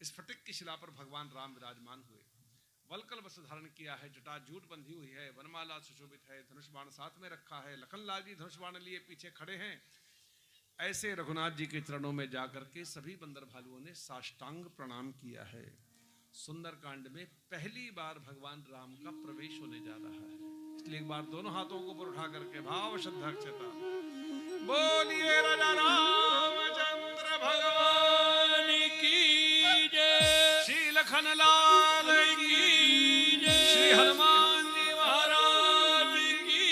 स्फटिक की शिला पर भगवान राम विराजमान हुए। वलकल वस्त्र धारण किया है, जटा जूट बंधी हुई है, वनमाला सुशोभित है, धनुष बाण साथ में रखा है। लखन लाल जी धनुष बाण लिए पीछे खड़े हैं। ऐसे रघुनाथ जी के चरणों में जाकर के सभी बंदर भालुओं ने साष्टांग प्रणाम किया है। सुंदरकांड में पहली बार भगवान राम का प्रवेश होने जा रहा है, इसलिए एक बार दोनों हाथों को ऊपर उठा करके भाव श्रद्धा अक्षता बोलिए राजा रामचंद्र भगवान की जय, श्री लखन लाल की जय, श्री हनुमान जी महाराज की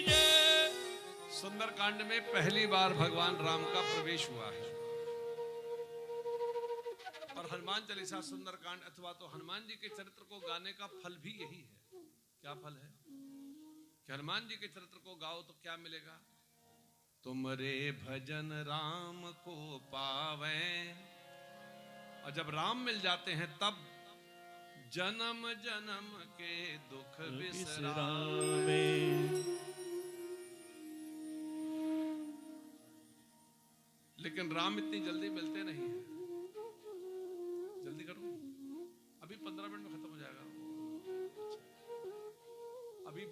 जय। सुंदरकांड में पहली बार भगवान राम का प्रवेश हुआ है। और हनुमान चालीसा, सुंदरकांड अथवा तो हनुमान जी के चरित्र को गाने का फल भी यही है। क्या फल है कि हनुमान जी के चरित्र को गाओ तो क्या मिलेगा? तुमरे भजन राम को पावे, और जब राम मिल जाते हैं तब जन्म जन्म के दुख बिसरावे। लेकिन राम इतनी जल्दी मिलते नहीं है। जल्दी करूं, अभी 15 मिनट में खत्म हो जाएगा। अभी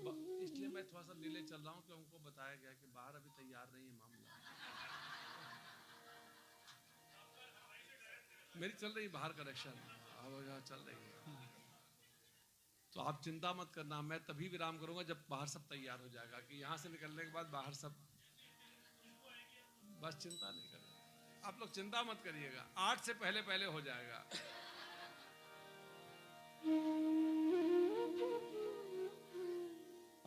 इसलिए मैं थोड़ा सा डिले चल रहा हूं कि उनको बताया गया कि बाहर अभी तैयार नहीं है मामला। मेरी चल रही बाहर कनेक्शन, चल रही है, तो आप चिंता मत करना। मैं तभी विराम करूंगा जब बाहर सब तैयार हो जाएगा, कि यहां से निकलने के बाद बाहर सब, बस चिंता नहीं करें आप लोग, चिंता मत करिएगा, 8 से पहले पहले हो जाएगा।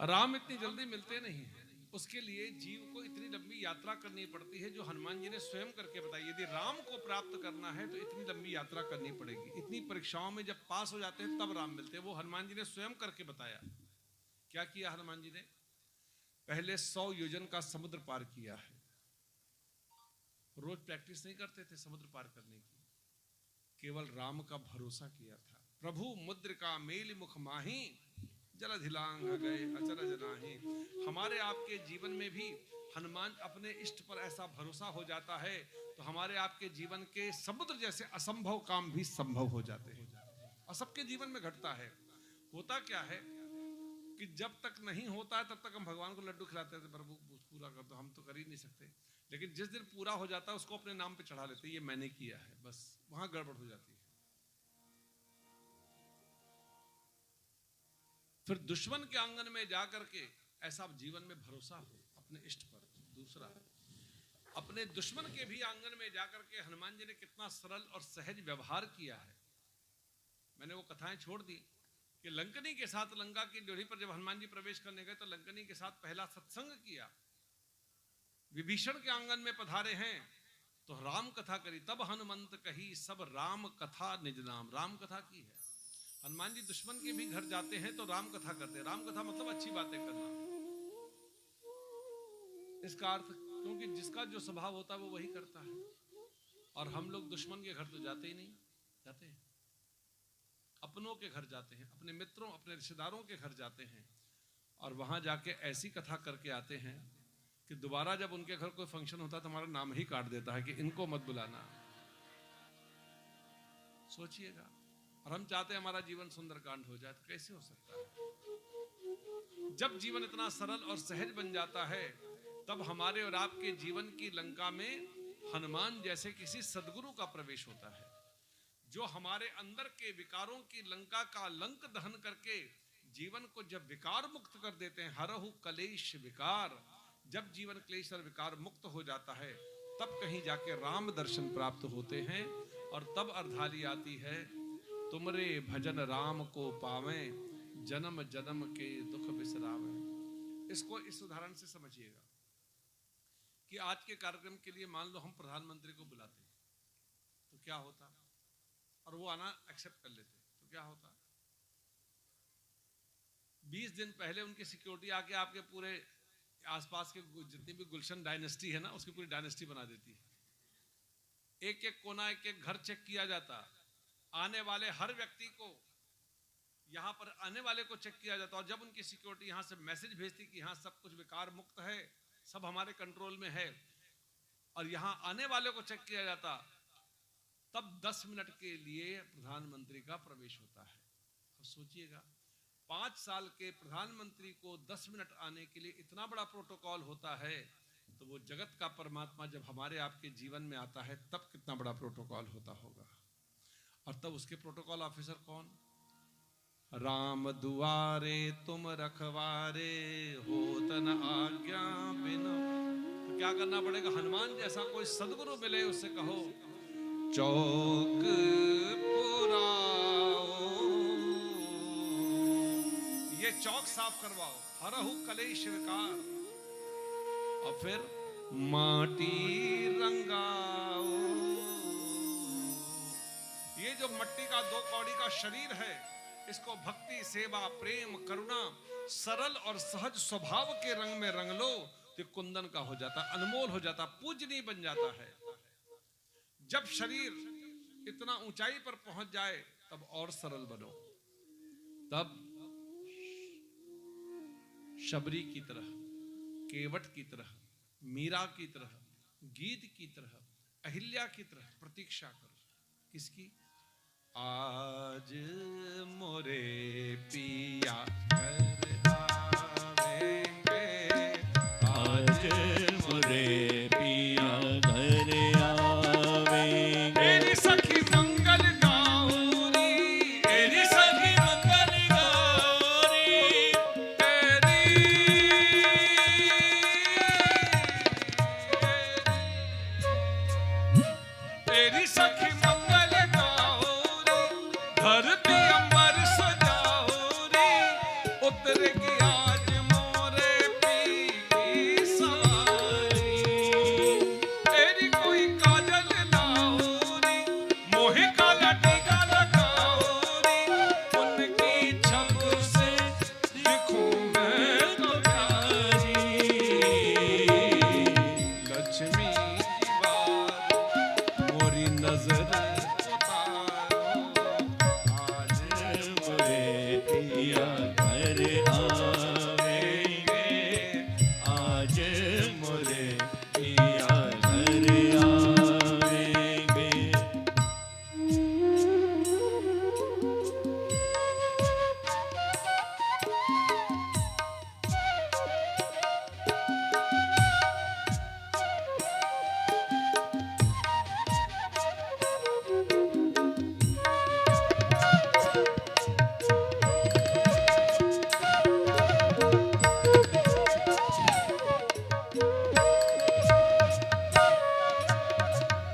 राम इतनी जल्दी मिलते नहीं है, उसके लिए जीव को इतनी लंबी यात्रा करनी पड़ती है, जो हनुमान जी ने स्वयं करके बताई। यदि राम को प्राप्त करना है तो इतनी लंबी यात्रा करनी पड़ेगी। इतनी परीक्षाओं में जब पास हो जाते हैं तब राम मिलते हैं। वो हनुमान जी ने स्वयं करके बताया। क्या किया हनुमान जी ने? पहले 100 योजन का समुद्र पार किया है। रोज प्रैक्टिस नहीं करते थे समुद्र पार करने की, केवल राम का भरोसा किया था। प्रभु मुद्रिका मेल मुख माही, जलधिलांग गए अचरज नाही। हमारे आपके जीवन में भी हनुमान अपने इष्ट पर ऐसा भरोसा हो जाता है तो हमारे आपके जीवन के समुद्र जैसे असंभव काम भी संभव हो जाते हैं। और सबके जीवन में घटता है। होता क्या है कि जब तक नहीं होता है तब तक हम भगवान को लड्डू खिलाते हैं, प्रभु पूरा कर दो, हम तो कर ही नहीं सकते। लेकिन जिस दिन पूरा हो जाता है उसको अपने नाम पे चढ़ा लेते हैं, ये मैंने किया है, बस वहां गड़बड़ हो जाती है। फिर दुश्मन के आंगन में जाकर के ऐसा जीवन में भरोसा हो अपने इष्ट पर। दूसरा, अपने दुश्मन के भी आंगन में जाकर के हनुमान जी ने कितना सरल और सहज व्यवहार किया है। मैंने वो कथाएं छोड़ दी कि लंकनी के साथ, लंका की ड्योढ़ी पर जब हनुमान जी प्रवेश करने गए तो लंकनी के साथ पहला सत्संग किया। विभीषण के आंगन में पधारे हैं तो राम कथा करी, तब हनुमंत कही सब राम कथा निज नाम। राम कथा की है। हनुमान जी दुश्मन के भी घर जाते हैं तो राम कथा करते हैं। राम कथा मतलब अच्छी बातें करना। इसका अर्थ, क्योंकि जिसका जो स्वभाव होता है वो वही करता है। और हम लोग दुश्मन के घर तो जाते ही नहीं, जाते हैं अपनों के घर जाते हैं, अपने मित्रों अपने रिश्तेदारों के घर जाते हैं, और वहां जाके ऐसी कथा करके आते हैं कि दोबारा जब उनके घर कोई फंक्शन होता है तो हमारा नाम ही काट देता है कि इनको मत बुलाना। सोचिएगा। और हम चाहते हैं हमारा जीवन सुंदरकांड हो जाए, तो कैसे हो सकता है? जब जीवन इतना सरल और सहज बन जाता है तब हमारे और आपके जीवन की लंका में हनुमान जैसे किसी सदगुरु का प्रवेश होता है, जो हमारे अंदर के विकारों की लंका का लंक दहन करके जीवन को जब विकार मुक्त कर देते हैं। हरहु कलेश विकार। जब जीवन क्लेश और विकार मुक्त हो जाता है तब कहीं जाके राम दर्शन प्राप्त होते हैं, और तब अर्धाली आती है, तुमरे भजन राम को पावे, जन्म जन्म के दुख बिसरावे। इसको इस उदाहरण से समझिएगा कि आज के कार्यक्रम के लिए मान लो हम प्रधानमंत्री को बुलाते तो क्या होता, और वो आना एक्सेप्ट कर लेते तो क्या होता? 20 दिन पहले उनकी सिक्योरिटी आके आपके पूरे आसपास के जितनी भी गुलशन डायनेस्टी है ना, उसकी पूरी डायनेस्टी बना देती है। एक एक कोना, एक एक घर चेक किया जाता, आने वाले हर व्यक्ति को, यहाँ पर आने वाले को चेक किया जाता, और जब उनकी सिक्योरिटी यहाँ से मैसेज भेजती कि यहाँ सब कुछ विकार मुक्त है, सब हमारे कंट्रोल में है, और यहाँ आने वाले को चेक किया जाता, तब 10 मिनट के लिए प्रधानमंत्री का प्रवेश होता है। अब सोचिएगा, 5 साल के प्रधानमंत्री को 10 मिनट आने के लिए इतना बड़ा प्रोटोकॉल होता है, तो वो जगत का परमात्मा जब हमारे आपके जीवन में आता है तब कितना बड़ा प्रोटोकॉल होता होगा। और तब उसके प्रोटोकॉल ऑफिसर कौन? राम दुआरे तुम रखवारे, होत न आज्ञा बिनु। तो क्या करना पड़ेगा? हनुमान जैसा कोई सदगुरु मिले, उससे कहो चौक पुराओ, ये चौक साफ करवाओ, हरहु कलेश विकार, और फिर माटी रंगाओ। ये जो मट्टी का 2 कौड़ी का शरीर है, इसको भक्ति, सेवा, प्रेम, करुणा, सरल और सहज स्वभाव के रंग में रंग लो, तो कुंदन का हो जाता, अनमोल हो जाता, पूजनीय बन जाता है। जब शरीर इतना ऊंचाई पर पहुंच जाए तब और सरल बनो, तब शबरी की तरह, केवट की तरह, मीरा की तरह, गीत की तरह, अहिल्या की तरह प्रतीक्षा करो। किसकी? आज मोरे पिया घर आवेंगे, आज मोरे पिया घर आवेंगे। मेरी सखी मंगल गाऊरी, मेरी सखी मंगल गाऊरी, तेरी सखी मंगल गाऊरी, धरती अंबर सजाऊरी, उतरेगी आज मोरे पी की सवारी। तेरी कोई काजल लाऊरी, मोहे काला टीका लगाऊरी, उनकी छप से दिखूं मैं तो प्यारी। लक्ष्मी की बात मोरी नजर उतारो, आज मोरे पिया घर आवेंगे, आज मोरे पिया घर आवेंगे।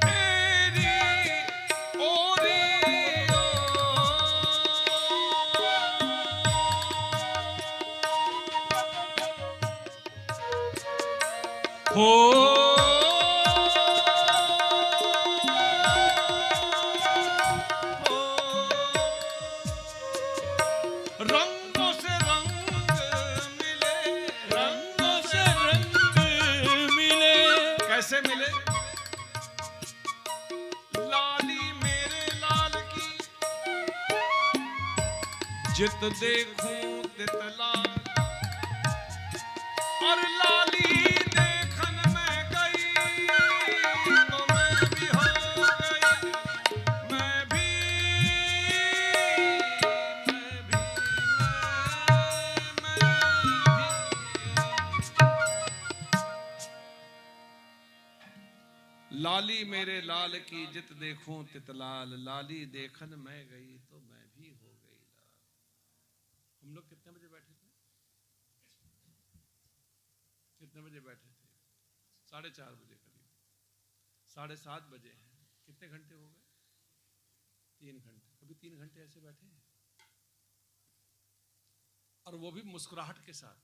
तेरी ओरियो हो रंगों से रंग मिले, रंगों से रंग मिले, कैसे मिले? लाली मेरे लाल की जित देखूं तित लाल, और लाली देखन में गई तो मैं भी हो गई, मैं भी लाली मेरे लाल की जित देखूं तित लाल, लाली देखन मैं गई तो मैं भी हो गई लाल। हम लोग कितने बजे बैठे थे? कितने बजे बैठे थे? 4:30 बजे करीब, 7:30 बजे हैं। कितने घंटे हो गए? 3 घंटे। कभी 3 घंटे ऐसे बैठे हैं? और वो भी मुस्कुराहट के साथ।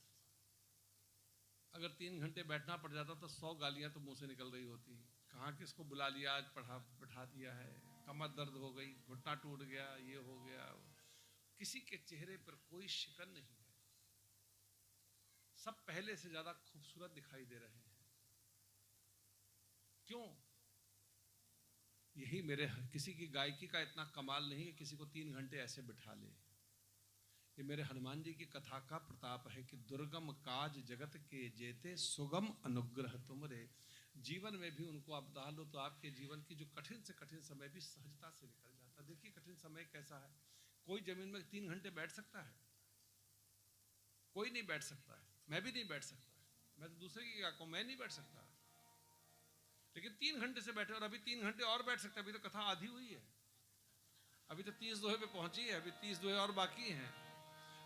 अगर 3 घंटे बैठना पड़ जाता तो 100 गालियां तो मुंह से निकल रही होती। कहाँ किसको बुला लिया, आज बैठा दिया है, कमर दर्द हो गई, घुटना टूट गया, ये हो गया। किसी के चेहरे पर कोई शिकन नहीं है। सब पहले से ज्यादा खूबसूरत दिखाई दे रहे हैं। क्यों? यही मेरे किसी की गायकी का इतना कमाल नहीं है किसी को 3 घंटे ऐसे बिठा ले। ये मेरे हनुमान जी की कथा का प्रताप है कि दुर्गम काज जगत के जेते सुगम अनुग्रह तुमरे। जीवन में भी उनको आप डाल लो तो आपके जीवन की जो कठिन से कठिन समय भी सहजता से निकल जाता है। देखिए कठिन समय कैसा है, कोई जमीन में 3 घंटे बैठ सकता है? कोई नहीं बैठ सकता है, मैं भी नहीं बैठ सकता है, मैं तो दूसरे की क्या कहूं, मैं नहीं बैठ सकता है। लेकिन 3 घंटे से बैठे और अभी 3 घंटे और बैठ सकते हैं। अभी तो कथा आधी हुई है, अभी तो 30 दोहे पे पहुंची है, अभी 30 दोहे और बाकी हैं।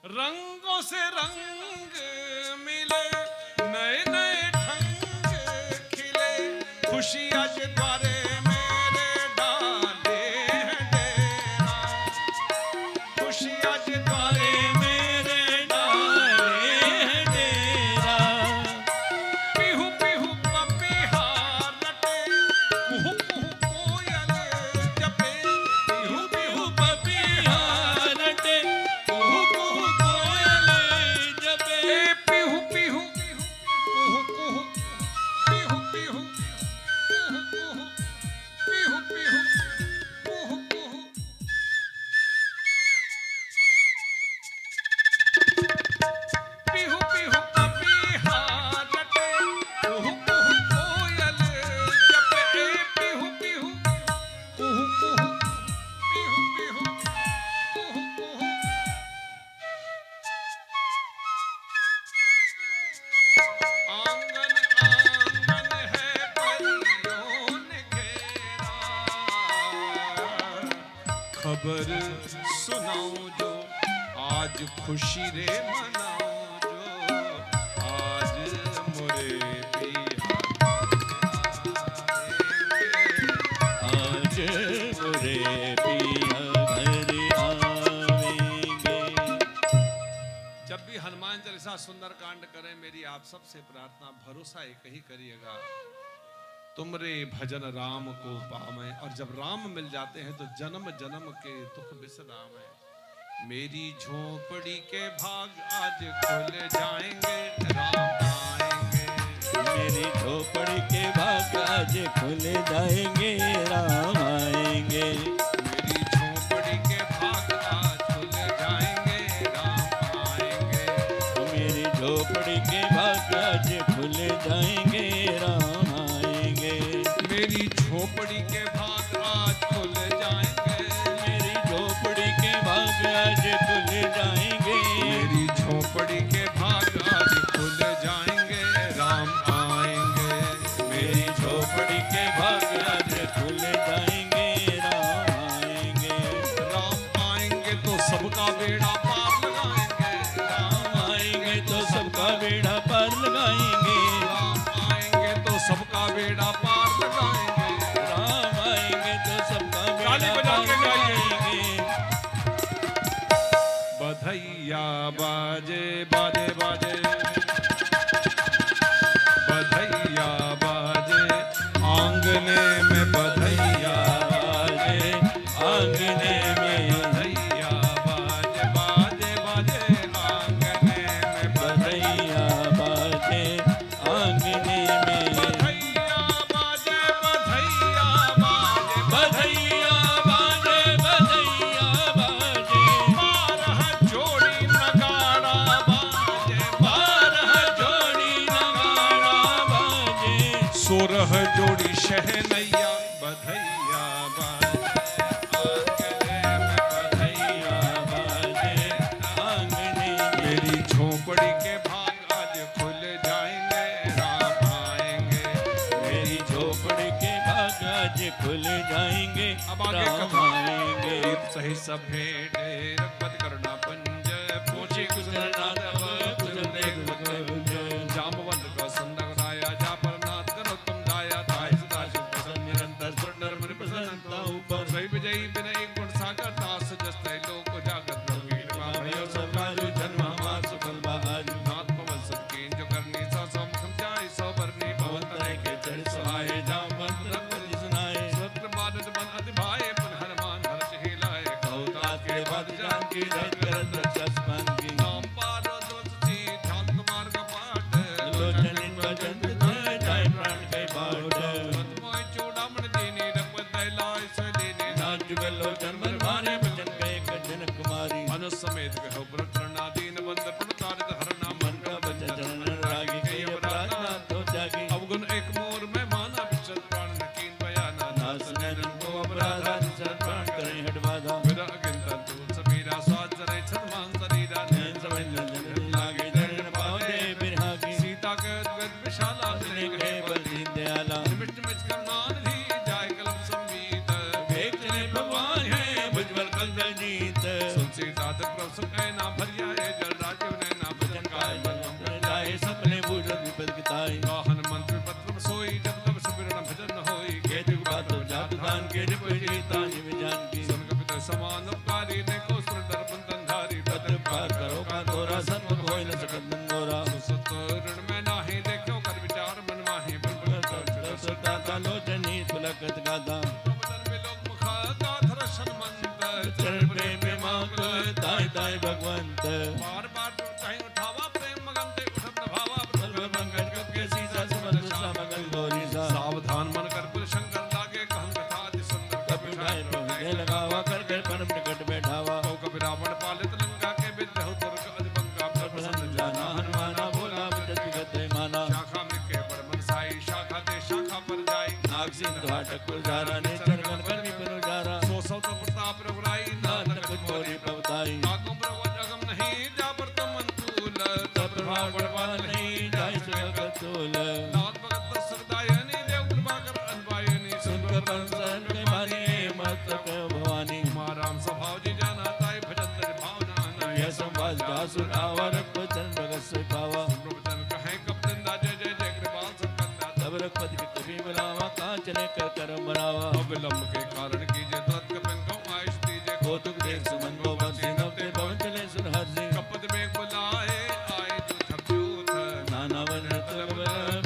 रंगों से रंग मिले, नए नए ढंग खिले, खुशी आज द्वारे मेरे डाले हैं डेरा, खुशी आज द्वारे मेरे डाले हैं डेरा। पिहू पिहू पपीहार रटे, कुहू कुहू कोयल जपे, पिहू पिहू पपीहार रटे, कुहू कुहू कोयल जपे, पिहू पिहू कुहू कुहू, पिहू पिहू कुहू कुहू, पिहू पिहू कुहू कुहू। पिहू पिहू पपीहार रटे, कुहू कुहू कोयल जपे, पिहू पिहू कुहू कुहू, पिहू पिहू कुहू कुहू। आंगन आंगन है परियों ने घेरा, खबर सुनाऊं जो आज खुशी रे मनाऊं जो आज मोरे आज मोरे पिया घर आवेंगे। जब भी हनुमान चालीसा सुंदर कांड करें, मेरी आप सबसे प्रार्थना भरोसा एक ही करिएगा, तुमरे भजन राम को पावे। और जब राम मिल जाते हैं तो जन्म जन्म के दुख बिसरावे। मेरी झोपड़ी के भाग आज खुल जाएंगे, राम आएंगे। मेरी झोपड़ी के भाग आज खुल जाएंगे, राम आएंगे। मेरी झोपड़ी के भाग आज खुल जाएंगे, राम आएंगे। मेरी झोपड़ी के भाग आज खुल जाएंगे, राम आएंगे। मेरी झोपड़ी के भाग आज खुल जाएंगे, मेरी झोपड़ी के भाग आज खुल जाएंगे। मेरी झोपड़ी के भाग आज खुल जाएंगे, राम आएंगे। मेरी झोपड़ी के भाग आज खुल जाएंगे, राम आएंगे। राम आएंगे तो सबका बेड़ा पार लगाएंगे, राम आएंगे तो सबका बेड़ा पार लगाएंगे। राम आएंगे तो सबका बेड़ा पार लगाएंगे। राम आएंगे तो सबका ताली बेड़ा बजा पार के गाइए। लगाएंगे। बधैया बाजे बाजे बाजे, बधैया बाजे आंगने में, बधैया बाजे आंगने में, बधैया बाजे बाजे बाजे आंगने में, बधैया बाजे आंगने में। बधैया बाजे बधैया बाजे, बधैया बाजे बधैया बाजे, 12 जोड़ी नगाड़ा बाजे, 12 जोड़ी नगाड़ा बाजे। 16 जोड़ी शहनैया, बधैया बाजे आंगने में, बधैया बाजे आंगने में। मेरी झोपड़ी के भाग आज खुल जाएंगे, राम आएंगे। मेरी झोपड़ी के भाग आज खुल जाएंगे, अब आगे राम कथा। आएंगे। गीत सही सब भेंट रघुपति करुणा पंज, पूछे कुशलनाथ अब कुशल कुंज। जामवंत का सुंदर राया, जा पर नाथ करो तुम दाया, ताय सदा शिव प्रसन्न निरंतर सुंदर मन प्रसन्नता ऊपर। सही विजयी विनय गुण सागर, दास जस्तै लोक जागत प्रभु कृपा भयो सब राजु। जन्म हमार सुफल बाजू, नाथ पवन सब कीन जो करनी, सौ सौ मुखम जाय सौ बरनी। पवन तनय के चढ़ सहाय, जामवंत रघुपति सुनाए। सुत्र मानद मन अति भाए, पुन हनुमान हर्ष हिलाए। कहु तात के बाद जानकी रट करत लोचनी भजन जाय प्राण के बाट मोय चूड़ामण दीनी रघुपत दहलाय सदीनी नाच लोचन बन मारे भजन गए कजन कुमारी मनुष्य समेत कहो प्रतरना दीन बंद प्रणतारित हरना मन का बचन जनन रागी के अपराध ना तो जागी अवगुण एक मोर में माना विचल प्राण नकीन बयाना नास नैनन को अपराधा निसर प्राण करें हट बाधा विदा अगिंतन तूल समीरा स्वाद जरे छदमान शरीरा नैन समझ जनन लागे जनन पावे बिरहागी सीता के उद्गत विशाला अपने गए बल दीन दयाला निमिष्ट मिच कर मान ली जाय कलम संमीत एक चले भगवान है भुजबल कल जल जीत सुन सीता तक प्रभ सुख ना भरिया है जल राजीव ने ना भजन काय बल जाए सपने बूझल विपद किताई वाहन मंत्र पत्र सोई जब तब सुमिरन भजन होई के जुग बातो जात दान के जप जीता निम जान की सुन कपित समान उपकारी ने को सुर डर बंधन धारी पत्र पार करो का तोरा सन्मुख होय न सकत नंगोरा सुसत ऋण में नाही देखो कर विचार मन माही बुलबुल कर सुरता लोचनी पुलकत गादा बदल में लोग मुखा गाथर शन मंत चरण प्रेम में मांग ताय ताय भगवंत बार बार चाहे उठावा प्रेम मगन ते उठत न भावा सर्व मंगल कप के सीसा समर्थ सामगल गौरी सा सावधान मन कर पुल शंकर लागे कहन कथा अति सुंदर कपि उठाए प्रभु लगावा कर कर परम निकट बैठावा को कपि रावण पालित लंका के विद्य हो तुर्क अजबंका प्रसन्न जाना हनुमाना बोला विगत विगत माना शाखा में के पर मन साई शाखा ते शाखा पर जाई नाग सिंह हाटक कुलधारा ने चरण कर विपिन उजारा सो सौ तो प्रताप रघुराई नानक कुछ मोरी पवताई नागम प्रवच अगम नहीं जा पर तमंतुल तब प्रभाव बड़वान नहीं जाय सुगत तोल नाथ भगत सरदायनी देव कृपा कर अनवायनी सुनकर पंसन के मानी मत कहो भवानी राम स्वभाव जी जाना ताई भजन तज भावना यह संवाद का सुनावर चरण भगत से पावा प्रवचन कहे कब दंदा जय जय जय कृपाल संकंदा तब रघुपति के कभी बुलावा कहाँ चले कर करम बनावा अविलंब के कारण कीजिए तत् कपिन को आयुष दीजिए कौतुक देख सुमन को बंसी नवते पवन चले सुन हर सिंह कपद में बुलाए आए जो छपजूत नाना वन तलब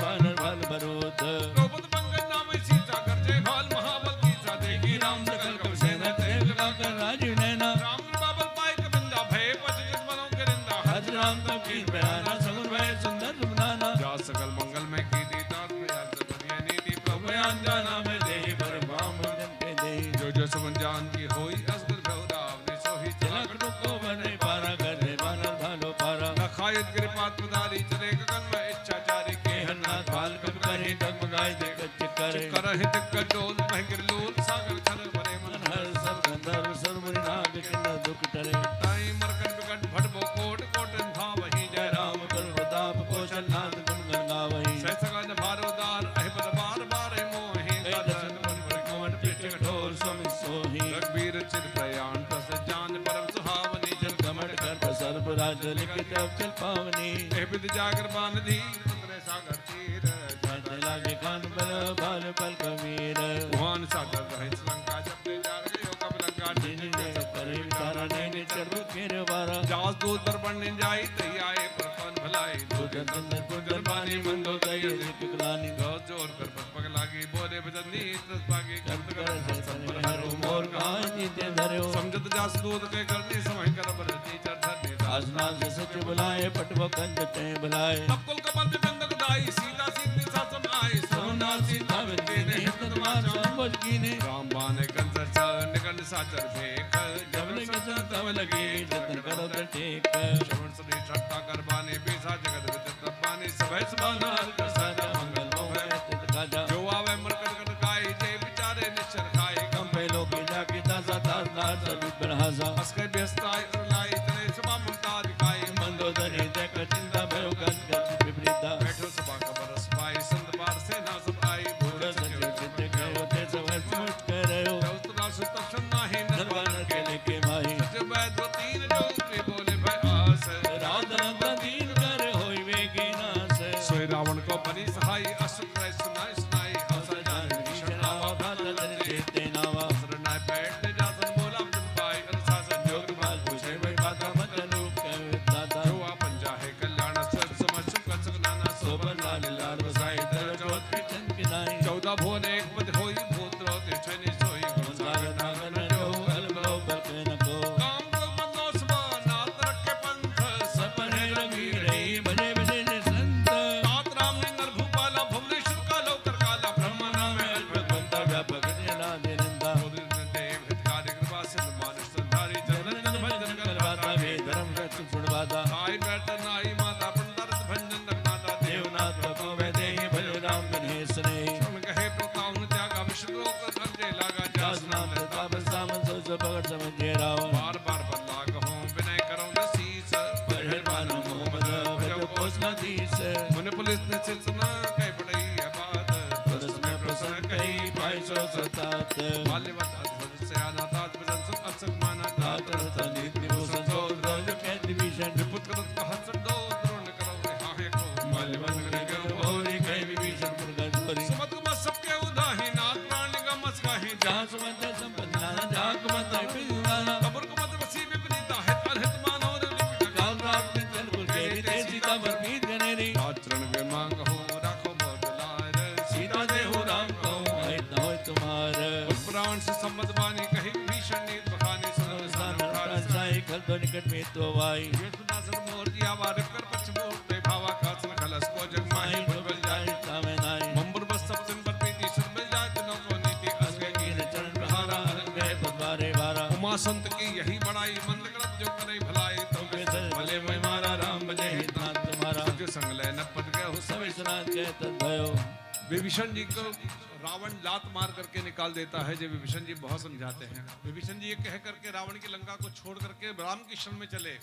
बानर भाल बरोत द्रौपद पंकज नाम सीता कर जय भाल महाबल की सा देगी राम सकल कप सेना तेल लगाकर राजीव नैना राम कृपा बल पाए कबिंदा भय पच जिस मनों के रिंदा हज राम तब की बयाना सगुन भय सुंदर सुमनाना जा सकल मंगल में की दी तात प्रयास दुनिया नीति प्रभु बयान जाना में देहि पर भाम जन के देहि जो जो समन जान की होई असगर भवराव ने सोही तिलक रुको बने पारा करे बानर भालो पारा लखायत कृपात पधारी चले गगन में इच्छाचारी के केहनाथ भाल कब करे डगमगाई दे कच्च करे कर हित कटोल महगिर लोल सागर छल भरे मन हर सब गंधर्व सर्वरि नाग किन्न दुख टरे ताई मरकन विकट भटबो कोट कोटन था वही जय राम राम कर प्रताप कौशल नाथ गुण गंगावही सहसगन भारोदार अहिपद बार बार मोहि दर्शन मन भर कमट पृष्ठ कठोर स्वामी सोही रघुवीर चिर प्रयाण तस जान परम सुहावनी जल कमट कर सर्प राज लिखित अब चल पावनी एबिद जागर बांधी उतरे सागर तीर जाने लागे कान बल बाल पल कबीर भगवान सागर रहे लंका जब ले जागे यो कब लंका जिन जग करे विचारा ने चरु केर बारा जास दूत पर बढ़ने जाई तई आए प्रपन भलाई दुर्गन चंदन कुंदन पानी मंदो दय लिख ग्लानी गौ जोर कर पग लागी बोले बदनी तस पागे कंत कर संसन हरो मोर कहां जीते धर्यो समझत जास दूत के करनी समय कर बरती चढ़ने आसना से सच बुलाए पटवो कंज ते बुलाए तब कुल कमल बिंदक दाई सीता सीधी सासन आए सोना सीता बिंदी ने हित मान संबोध कीने राम बाने कंसर चल निकल साचर भेख जब लगे तब लगे जतन करो तर टेक श्रवण सुनी छट्टा कर बाने बेसा जगत विचित्र बाने सभय सबाना कर साजा मंगल होवे चित काजा जो आवे मरकट कट गाई जे विचारे निश्चर खाए कम पे लोके जाके दासा दासदार सभी प्रहासा अस्के व्यस्ताय उरलाई तने सभा ममता दिखाए मंदोदरी देख चिंता भयो गन गति विपरीता बैठो सभा का बरस पाए संत बार से ना सब आई भूल सच चित गयो ते सब मुट करयो उतना सुतक्षण नाही नरवान के लेके माही जब बैठ तीन जो के बोले भाई आस राधन दीन कर होई वेगी नास सोई रावण को बनी सहाय असुर सुनाई सुनाई हंस जान भीषण आवा भादल जेते नावा शरणाय बैठ जासन बोला जन पाई अनुशासन जोग योग माल पूछे भाई बाता मत रूप कर दाता जो आपन चाहे कल्याण सत समझ सुख सुख नाना सोबन लाल लाल बसाई दर जोत के चंद की नाई 14 भुवन एक पद होई भूत रोते छनि सोई संसार नागन जो अलगो बलके न को काम को मनो सभा नाथ रखे पंथ सपने लगी रही बजे बजे ने संत तात न्यायाधीश मन पुलिस ने सिलसिला कह पड़ई है बात प्रश्न प्रश्न कही 507 बाल्यवत अद्भुत से अनाथात भजन सुख अक्षक माना तात तातर नीति भूषण सो रोज कैद भीषण विपुत करत कहत दो द्रोण करो हाहे को माल्यवन गृह भौरी कही विभीषण पुरगोरी सुमत को सबके उदाही नाथ प्राण का मस्काही जहाँ सुमत संपन्ना जाक मत पिवाना खबर को मत वसी विपरीता है अरहित मानव रे काल रात में चल पुर के रीते सीता वर्मीत गनेरी आचरण के मांग हो राखो बहुत लार सीता दे हो राम को हित न होय तुम्हार पुराण से संबंध बानी कही भीषण नीत बखाने सुन सान उठार साई खल तो निकट में तो वाई ये सुनासन मोर जी आवार कर पछ मोर ते भावा कासन खलस को जग माही माई बल जाए तामे नाई मंबर बस सब दिन पर प्रीति सुन मिल जाए तिनो को नीति असगे की कीन चरण प्रहारा हरंग गए बद्वारे बारा उमा संत की यही बड़ाई मंद करत जो करे भलाई तो भले मैं मारा राम बजे हित नाथ तुम्हारा जो संग ले न पद गए हो सब स्नान के तद भयो विभीषण जी को रावण लात मार करके निकाल देता है जब विभीषण जी बहुत समझाते हैं विभीषण जी ये कह करके रावण की लंका को छोड़ करके राम की शरण में चले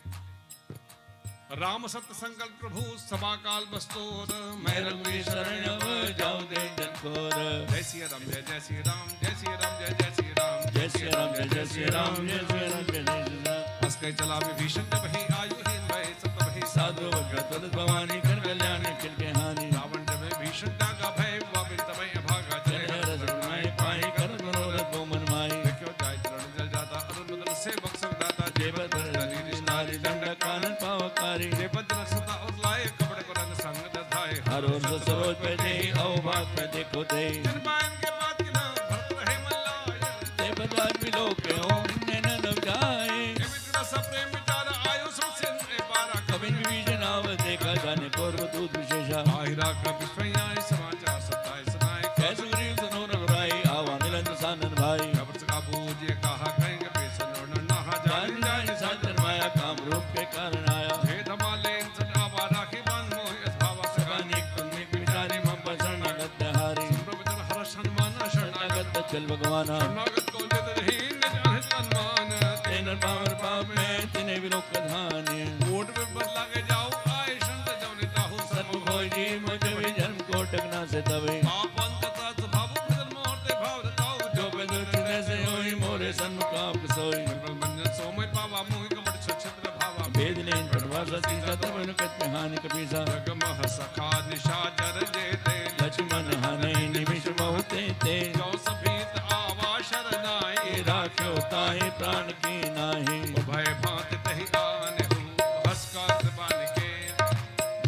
राम सत्य संकल्प प्रभु सभा काल बस्तोर मैं रघुवीर शरण अब जाओ दे जन कोर जय श्री राम जय जय श्री राम जय श्री राम जय जय श्री राम जय श्री राम जय जय श्री राम जय श्री राम जय जय श्री राम हंस के चला विभीषण जब ही आयुहीन भय सत भई साधु भगत भवानी कर कल्याण किल के हानि रावण जब भीषण जागा भय वाबिन तबै अभागा जय चले रस माई पाई कर मनोरथ को मन माई देखो जाय चरण जल जाता अरुण बदन से बक्सर दाता जय बदर दली नारी दंड कानन पावकारी जय बद्र सदा और लाए कपड़े को रंग संग दधाए हर ओर से सरोज पे दे औ भाग पे देखो दे जिन बायन के बाद के नाम भरत रहे मल्लाय जय बदवार मिलो के हो ने न लग जाए ये मित्र सब प्रेम विचार आयु सबसे ए बारा कबिन विभीषण आव देखा जाने पूर्व दूत विशेषा आहिरा का विश्वयाय समाचार सताए सुनाए कैसे गरीब सनो रघुराई आवा मिलन सानन भाई खबर का बूझे कहा कहेंगे पेशन और नहा जाए जान जान साचर माया काम रूप के कारण आया हे धमाले सदा वारा के बन मोह भावा सगा सगानी तुम्हें विचारी मम पसंद नगत हारी प्रवचन हर सम्मान शरणागत नगत चल भगवाना शरणागत को ले दही न जाने सम्मान तेन पावर पाप में तिने विलोक धाने कोट में बदला के जाओ आए संत जवने ताहु सर्व सर्व भोज जी मुझ भी जन्म को टकना से तवे आप अंतता स्वभाव भजन मोहते भाव रताओ जो बेदो चुने से होई मोरे सन्मुख आप सोई निर्मल मंजन सोमय पावा मोहि कमट छत्र भावा भेद लेन पटवा सती सतव नुकत में हानि कपीसा जगमह सखा निशाचर जेते लक्ष्मण हानि निमिष बहुते ते जो सभीत आवा शरनाई राख्यो ताहि प्राण की नाही भय भांत तहि आने हूँ हस का कृपान के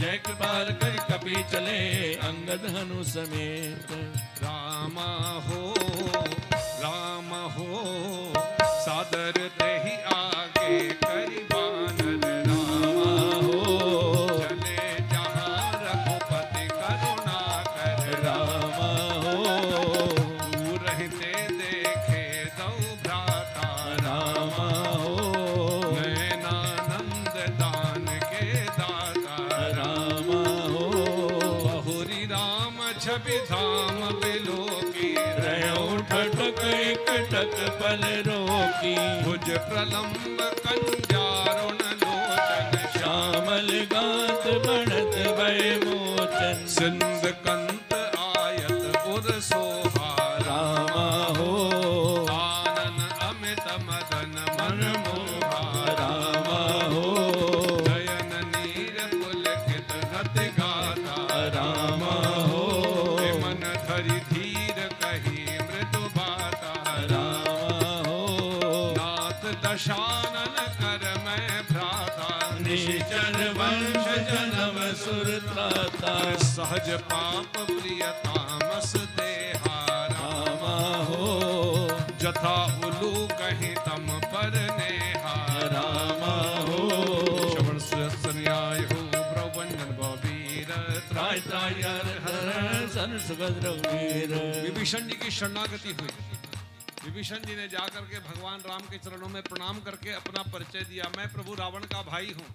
जय कृपाल कर कपि चले अंगद हनु समेत रामा हो सादर तेहि आगे करि बानर रामा हो चले जहाँ रघुपति करुणा कर रामा हो दूर रहते देखे दौ भ्राता रामा हो नैनानंद दान के दाता रामा हो बहुरी राम छवि धाम बिलोकी रयो ठटक टक पल रोकी भुज प्रलंब कंजारुण लोचन श्यामल गात बढ़त भय मोचन सिंध कंत आयत उर सोहा रामा हो आनन अमित मदन मन मोहा रामा हो नयन नीर पुलकित रति गाता रामा हो मन धरि धीर कही मृदु बाता रामा हो नाथ दशानन कर मैं भ्राता निश्चर वंश जन्म सुर त्राता सहज पाप प्रिय तामस देहारा रामा हो जथा उलू कहीं तम पर नेहा रामा हो श्रवण सुन्याय हो प्रवंजन बबीर त्राय त्राय हर सन सुगंध रघुवीर विभीषण जी की शरणागति हुई विभीषण जी ने जाकर के भगवान राम के चरणों में प्रणाम करके अपना परिचय दिया मैं प्रभु रावण का भाई हूँ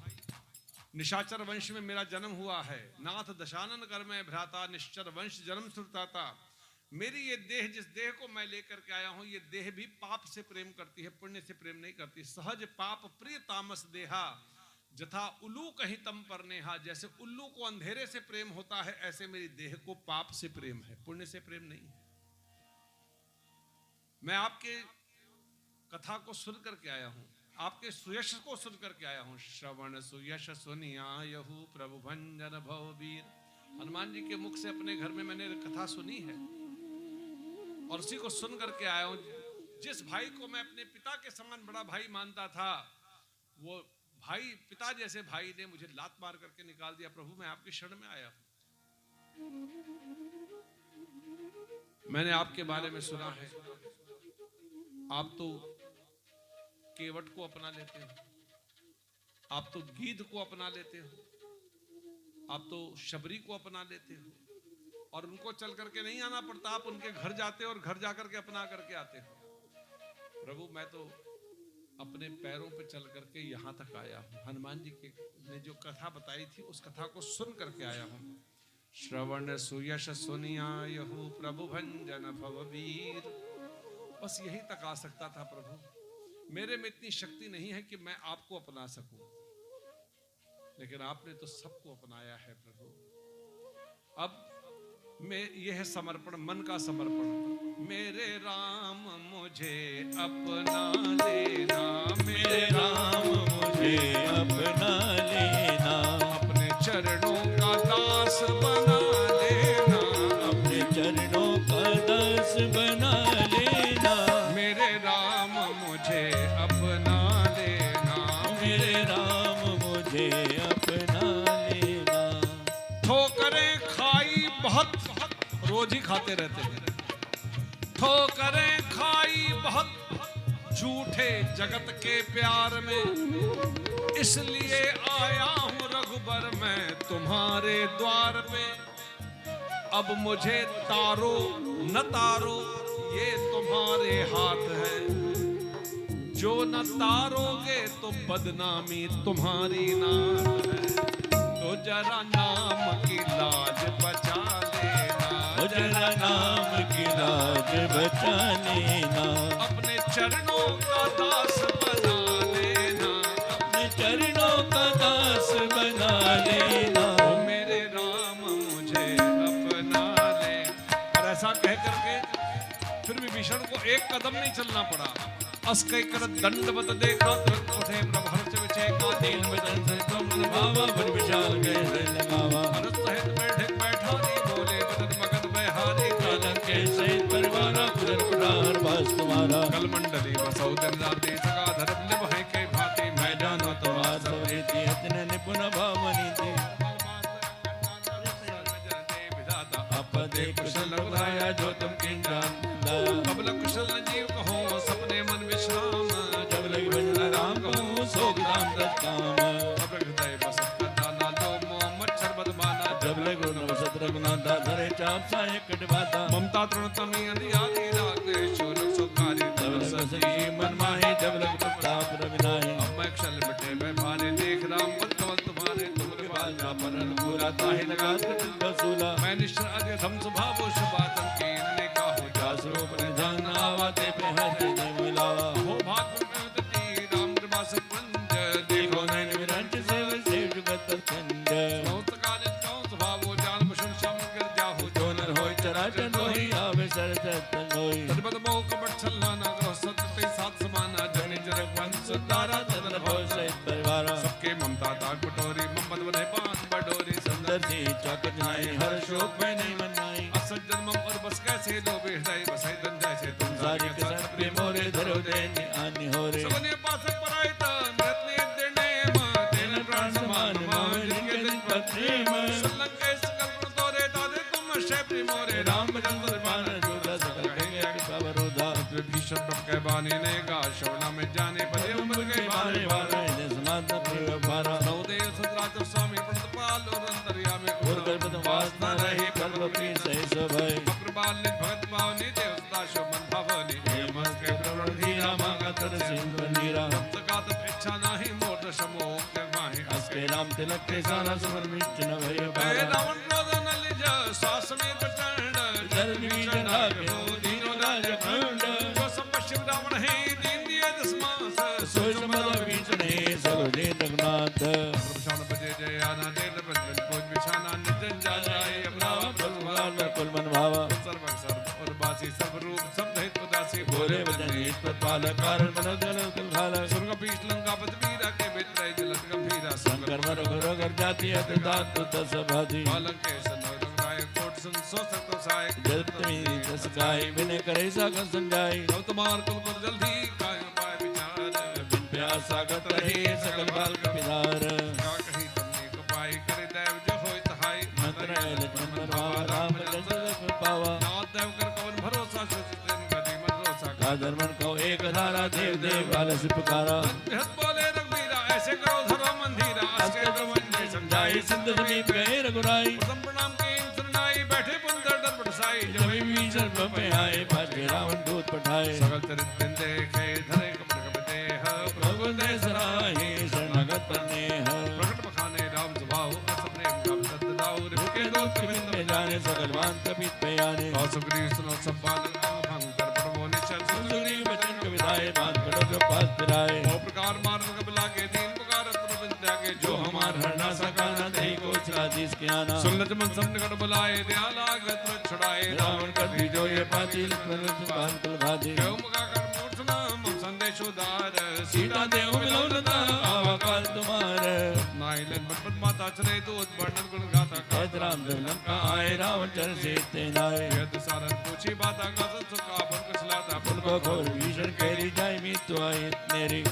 निशाचर वंश में मेरा जन्म हुआ है नाथ दशानन कर मैं भ्राता निश्चर वंश जन्म सुरताता मेरी ये देह जिस देह को मैं लेकर के आया हूँ ये देह भी पाप से प्रेम करती है पुण्य से प्रेम नहीं करती सहज पाप प्रिय तामस देहा जथा उल्लू कहीं तम पर नेहा, जैसे उल्लू को अंधेरे से प्रेम होता है, ऐसे मेरी देह को पाप से प्रेम है, पुण्य से प्रेम नहीं है। मैं आपके कथा को सुन करके आया हूं, आपके सुयश को सुन करके आया हूं। श्रवण सुयश सुनिया यहू प्रभु भंजन भवबीर। हनुमान जी के मुख से अपने घर में मैंने कथा सुनी है और उसी को सुन करके आया हूं। जिस भाई को मैं अपने पिता के समान बड़ा भाई मानता था, वो भाई, पिता जैसे भाई ने मुझे लात मार करके निकाल दिया। प्रभु मैं आपकी शरण में आया हूं। मैंने आपके बारे में सुना है, आप तो केवट को अपना लेते हो, आप तो गीध को अपना लेते हो, आप तो शबरी को अपना लेते हो और उनको चल करके नहीं आना पड़ता, आप उनके घर जाते हो और घर जाकर के अपना करके आते हो। प्रभु मैं तो अपने पैरों पे चल करके यहाँ तक आया हूँ। हनुमान जी के ने जो कथा बताई थी उस कथा को सुन करके आया हूँ। श्रवण सुयश सुनिया यहू प्रभु भंजन भवबीर। बस यही तक आ सकता था प्रभु। मेरे में इतनी शक्ति नहीं है कि मैं आपको अपना सकूं, लेकिन आपने तो सबको अपनाया है प्रभु। अब मैं यह है समर्पण, मन का समर्पण। मेरे राम मुझे अपना लेना, मेरे राम मुझे अपना लेना, अपने चरणों का दास बना लेना, अपने चरणों का दास बना लेना। मेरे राम मुझे अपना लेना, मेरे राम मुझे अपना लेना। ठोकरें खाई बहुत, रोज ही खाते रहते हैं। ठोकरें खाई बहुत झूठे जगत के प्यार में, इसलिए आया हूं रघुबर मैं तुम्हारे द्वार पे। अब मुझे तारो न तारो ये तुम्हारे हाथ है, जो न तारोगे तो बदनामी तुम्हारी नात है। तो जरा नाम की लाज बचा लेना, जरा नाम की लाज बचा लेना, अपने चरणों का दास बना लेना, अपने चरणों का दास बना लेना। मेरे राम मुझे अपना ले। और ऐसा कह करके फिर विभीषण को एक कदम नहीं चलना पड़ा। अस्कै कर दंडवत देखा थे प्रभर्ष विचय का दीन वदन से तुम भावा बड़ विशाल गए लगावा। भरत सहित बैठे बैठा नहीं बोले बदन मगन बहारी कालन के सहित परिवारा पुरन पुरार वास तुम्हारा। कल मंडली बसौ दिन राति सका धर्म निभाए के भांति मैं जानो तुम्हारा सवरीति अतने निपुण भावनी थी। अपदे कुशल बुलाया जो तुम किंगा कबल कुशल जीव कहो सपने मन विश्राम। जब लग भजन राम कहूँ सोग राम दस काम। अब हृदय बसत दाना लो मोह मच्छर बदमाना। जब लग नवसत रघुनाथा धरे चाप साय कटवाता। ममता तृण तमी अंधियारी रागे शूल सुखारी तब सती मन माहे। जब लग प्रताप रविनाही अब मैं क्षल मिटे मैं भारे देख राम पद कमल तुम्हारे। तुम कृपाल का परन पूरा ताहि लगा वसूला। मैं निश्चर अद्य धम स्वभाव शुभातम की ने काहू जास रूप निधान आवाते पे हर मिलावा। हो भाग में राम कृपा से पंज देखो नैन विरंच सेव सेव जुगत खंड। बहुत काल कौन स्वभाव जान बशुन शम कर जाहु जो नर होय चराचर लोही आवे सरसत लोही। तदबद मोह कपट छलना ग्रह सत्य सात समाना। जनि जरक वंश तारा तदन हो भव सहित परिवारा। सबके ममता ताक पटोरी मम्मद बने पांच बडोरी। सुंदर सी चौकट नाई हर शोक में नहीं मनाई। असत जन्मम और बस कैसे लोभे हृदय बसाई धन जैसे तुम सारे के साथ प्रेम हो रे धरो देनी आनी हो रे। सगने पास पराई तन रत्ने देने मा तेन प्राण समान मावे जिनके दिन पर प्रेम। सलंके सकल तोरे दादे तुम शे प्रेमोरे रामचंद्र मान जोदा सकल कहेंगे सबरोधा। भीषण प्रभ के बानी ने गा श्रवणा में जाने पदे उमर गए बारे वारा इन्हें समाध प्रेम भारा। नवदेव सतराज स्वामी प्रतपाल और अंतर्या में और गर्भ वासना रहे पर्व प्रिय सही सभय। अप्रबाल ने भगत पावनी देवता शोभन भवनी। हेमंत के प्रवण धीरा मांगा तर सिंह नीरा। गात इच्छा नाही मोर समो माहि। अस्के राम तिलक के सारा समर मिष्ट न भय मैं भारा। रावण क्रोधन लिज सास में प्रचंड। जल विभीषण आगे हो दीनो राज खंड। जो सब पश्चिम रावण है दीन दिए दसमास। सोई समद विभीषण हे सब दे रघुनाथ। बाल कारण मनोदल काल सुरग पीठ लंका पद वीरा के बेतराई जलत गंभीरा शंकर मर गुरु कर जाति अदात दस भाती बालंके सनोरंग राय कोट सुन सो सकतो साय जलतमी दस गाय बिने करे सागर संजाई गौतमार कुल पर जल्दी काय पाए विचार बिन प्यास सागत रहे सकल बाल कपिलार का कही तुमने को पाई करे देव जो होय तहाई मंत्र लक्ष्मण बाबा राम लक्ष्मण पावा नाथ देव कर कवन भरोसा सुचितन गति मन रोसा कादर मन को एक धारा देव देव बाल पुकारा हत बोले रघुवीरा ऐसे करो धरो मंदिरा अस्के ब्रह्मण्य समझाई सिंधु समीप गए रघुराई प्रथम प्रणाम की सुरनाई बैठे पुंदर दर बरसाई जब विभीषण में आए भाग्य रावण दूत पठाए सगल चरित देखे धरे कमल कप देह प्रभु ने सराहे शरणागत नेह प्रकट बखाने राम स्वभाव अस प्रेम का सत दाऊ रिके दो बिन में जाने सकल वान कपित पे आने सुग्रीव सुनो संपाद भंग कर प्रभु निश्चल सुंदरी वचन कविताए बात करो जो पास फिराए ओ प्रकार मार्ग कबला के दीन पुकार प्रभु त्यागे जो हमार हरना सका न दे को चलादीस के आना सुनत मन सब निकट बुलाए दयाला गत छुड़ाए रावण का बीजो ये पाती लक्ष्मण बान कुल भाती केव मुका कर मूर्छना मम संदेश उदार सीता देव मिलो लता आवा काल तुम्हार नाइलन बटपट माता चले दूत वर्णन गुण गाथा कहत राम जब लंका आए रावण चर से तेनाए यद सारन पूछी बाता गजन सुका पर कसलाता पुल को खोल भीषण कहरी जाय मी तो आए मेरी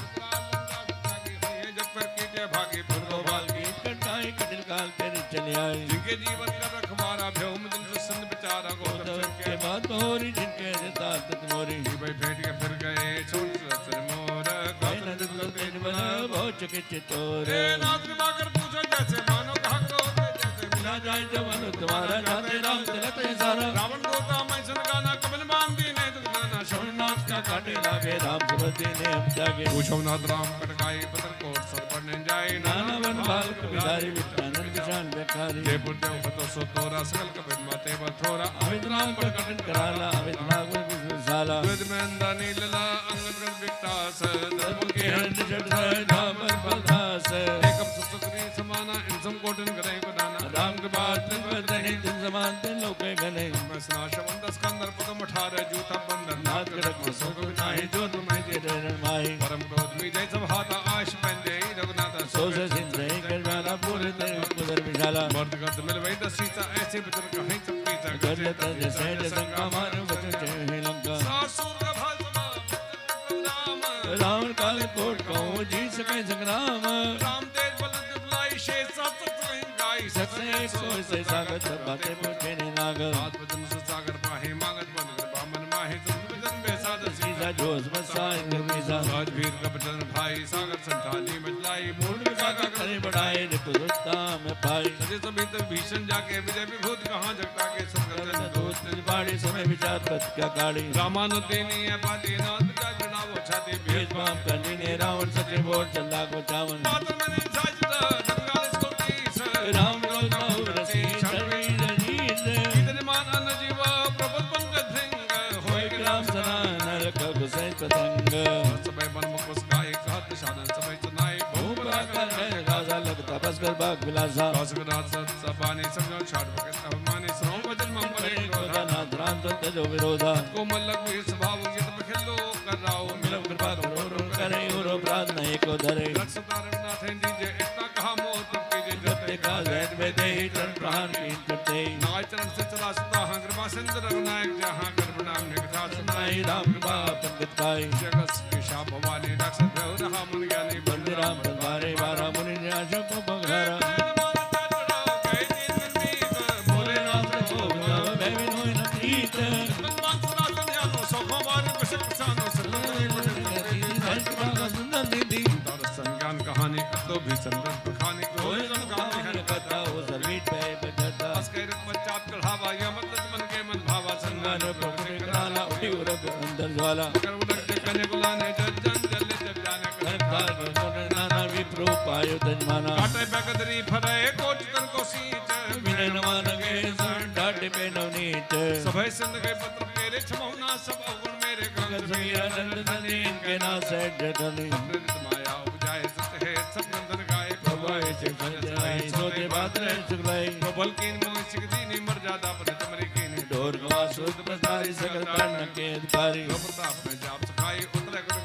जब पर कीजिए भागी पुल को बाल की कटाई कटिल काल तेरे चले आए जिनके जीवन का रखवारा भ्योम दिल से संत विचारा गौतम के बाद मोरी जिनके देता तत मोरी भाई भेट के फिर गए छोट सर मोर कहन दिल तेज बना बहुत चके चितोर ए नाथ कृपा कर पूछो जैसे मानो कहा करो जैसे ना जाए जवन तुम्हारा नाते राम तिलक है सारा रावण गोता मैं सन गाना कबल मान दी ने दुख नाना शरणनाथ का काटे लागे राम सुरति ने हम जागे पूछो नाथ राम कटकाई पतर कोट सर पर न जाए नाना वन बाल कविदारी विटानन विशान बेकारी जयपुर देव खतो सो तोरा सकल कपिल माते बथोरा अमित राम पर कठिन कराला अमित नाग विशाला वेद में अंदानी लला अंगद गण विकटास धर्म के के हंड जटाय धाम पर बलदास एकम सुसुकरी समाना इन सम कोटन करे को दाना राम के बाद दिन बदनी दिन समान दिन लोके गने मैं स्नाश वंदस कंदर पदम 18 जूता बंदन नाथ के रख सुख विनाहि जो तुम्हें दे रण माही परम क्रोध में जय सब हाथा आश पंजे रघुनाथ सो से सिंधे कर वाला पूरे तेरे कुदर विशाला मर्द गद मिल वही सीता ऐसे बितर कहीं चपकी चा गज तज सैज संका मान वचन जय लंका सासुर भाषमा राम रावण काल कोट कहूँ जी सके संग्राम राम तेज बल दिलाई शेष सत गाई सत्य सो से सागत बातें पूछे ने नाग हाथ वचन से सागर पाहे मांगत मन कृपा मन माहे तुम वचन बेसाद सीधा जोश बसाए निर्मिसा आज वीर कपटन भाई सागर संठाली मजलाई मूड सागा सागर करे बढ़ाए निपुणता में पाई सजे सभी तक भीषण जाके विजय विभूत कहाँ जगता के संगठन दोस्त दोस्त बाड़ी समय विचार पथ क्या काड़ी रामानुद्दीनी है पाती नाथ पिता चढ़ावो छाती भेद भेद माम करनी ने रावण सचे बोल चंदा को चावन मातर मैंने साजदा जंगाल इसको तीस राम रोज बहु रसी सर्वी रजीत इतने मान अन्न जीवा प्रबल पंकज सिंह होए होय राम सना नरक गुसै पतंग समय मन मुख मुस्काए कहत शानन समय सुनाए बहु बला कर राजा लगता बस कर बाग विलासा कासगरात सबाने समझो छाड़ भगत अभिमानी श्रोम वचन मम परे क्रोधा नाथ राम तंत्र जो विरोधा कोमल लग वीर स्वभाव यत बखेलो कर राव मिलव कृपा करो करे और अपराध नहीं को धरे रक्षता रघुनाथ दीजे इतना कहा मोर प्रति जे जते का जैन में दे चरण प्रहार कीन करते नाय चरण से चला सता हां कृपा सिंधु रघुनायक जहां गर्भ नाम निकथा सुनाई राम कृपा पंडित पाई जगत के शाप भवानी रक्षत भव रहा मन ज्ञानी बंदे राम बंदारे बारा मुनि न्यासों को बघारा बोले राम को मैं भी होय न प्रीत सुंदर दीदी संज्ञान कहानी तो भी संदर्भ कहानी होय कहानी कथा वो सर्वीट पे बजता चाप चढ़ावा या मतलब मन के मन भावा संगान संगान प्रभु ने कराला उठी उरग अंदर ज्वाला कने गुलाने जन जन जल जब जाने करतार गुण नाना विप्रो पायो तजमाना काटे पैकदरी फरे कोट तन को सीच विनय नमान गे डाटे पे नवनीत सभय सिंध के पत्र के रे छमौना सब अवगुण मेरे गगन समीरा नंद नंदी इनके ना सेठ जगनी अमृत माया उपजाए सत्य है सब नंदन गाए प्रभु ऐसे फंजाई सोते बात रहे सुखलाई बल कीन मोह सिकदी नी मर्यादा पर तमरी कीन डोर गवा सूत प्रसारी सकल कारण के अधिकारी प्रताप में जाप सखाई उतरे गुण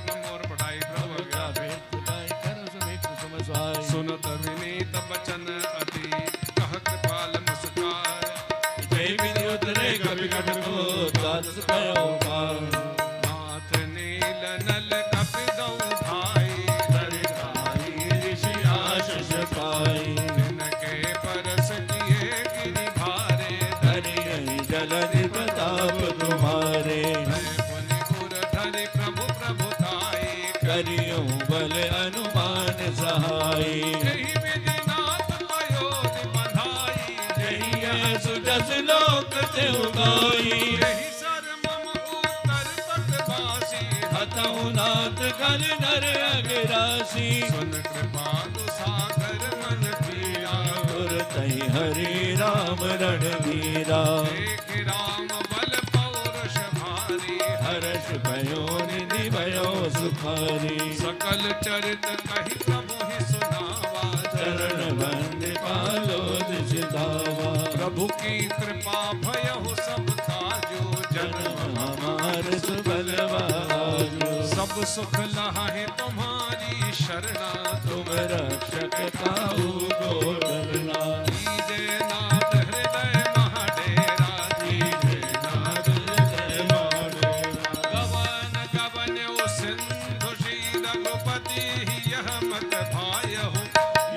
सुजस लोक ते उगाई यही सर मम उत्तर पटवासी हतहु नाथ कल नर अगरासी सुन कृपालु सागर मन पीरा गुर तहि हरि राम रणधीरा देख राम बल पौरुष भारी हर्ष भयो निधि भयो सुखारी सकल चरित कहि प्रभु ही सुनावा चरण बंद पालो दिशदावा प्रभु की कृपा भयहु सब काजो जन्म हमार सुबलवाजो सब सुख लहाए तुम्हारी शरणा तुम रक्षक ताऊ गोडरना कीजे नाथ हृदय महाडेरा कीजे नाथ जय माडो गवन गवन ओ सिंधु श्री रघुपति यह मत भायहु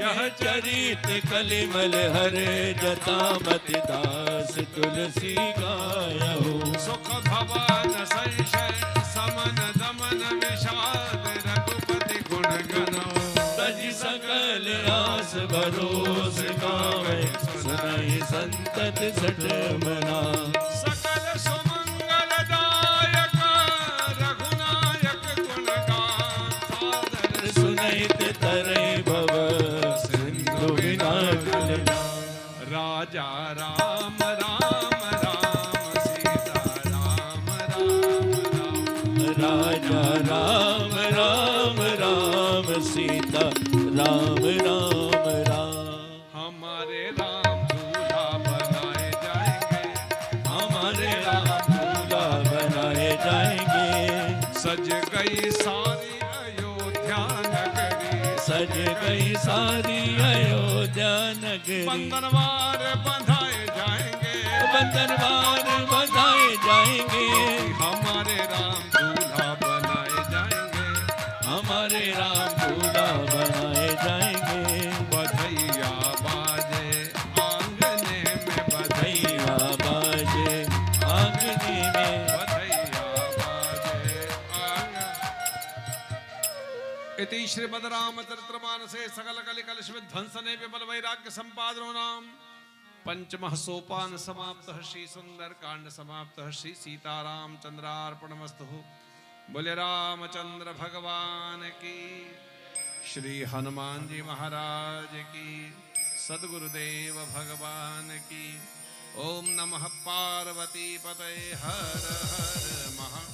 यह चरित कलिमल हरे जता मति दास तुलसी गायहु सुख भवन संशय समन दमन विषाद रघुपति गुण गण तज सकल आस भरोस गावे सुनाई संतत सठ मना सकल सुमंगल दायक रघुनायक गुण गान सादर सुनैत तरई भव सिंधु बिना कलना राजा राम राम राम सीता राम राम राम राजा राम राम राम सीता राम राम राम हमारे राम दूल्हा बनाए जाएंगे हमारे राम दूल्हा बनाए जाएंगे सज गई सारी अयोध्या नगरी सज गई सारी अयोध्या नगरी बंधनवार बंधाए जाएंगे बंधनवार बधाए जाएंगे हमारे राम दूल्हा बनाए जाएंगे हमारे राम दूल्हा बनाए जाएंगे बधैया बाजे आंगने में बधैया भैया बाजे आंगने में बधैया बाजे आंगन इति श्रीमद् रामचरितमानसे सकल कलि कलुष विध्वंसने विमल वैराग्य संपादनो नाम पंचमः सोपान समाप्तः श्री सुंदर कांड समाप्तः श्री सीताराम चंद्रार्पणमस्तु बोले रामचंद्र भगवान की श्री हनुमान जी महाराज की सद्गुरुदेव भगवान की ओम नमः पार्वती पतये हर हर महा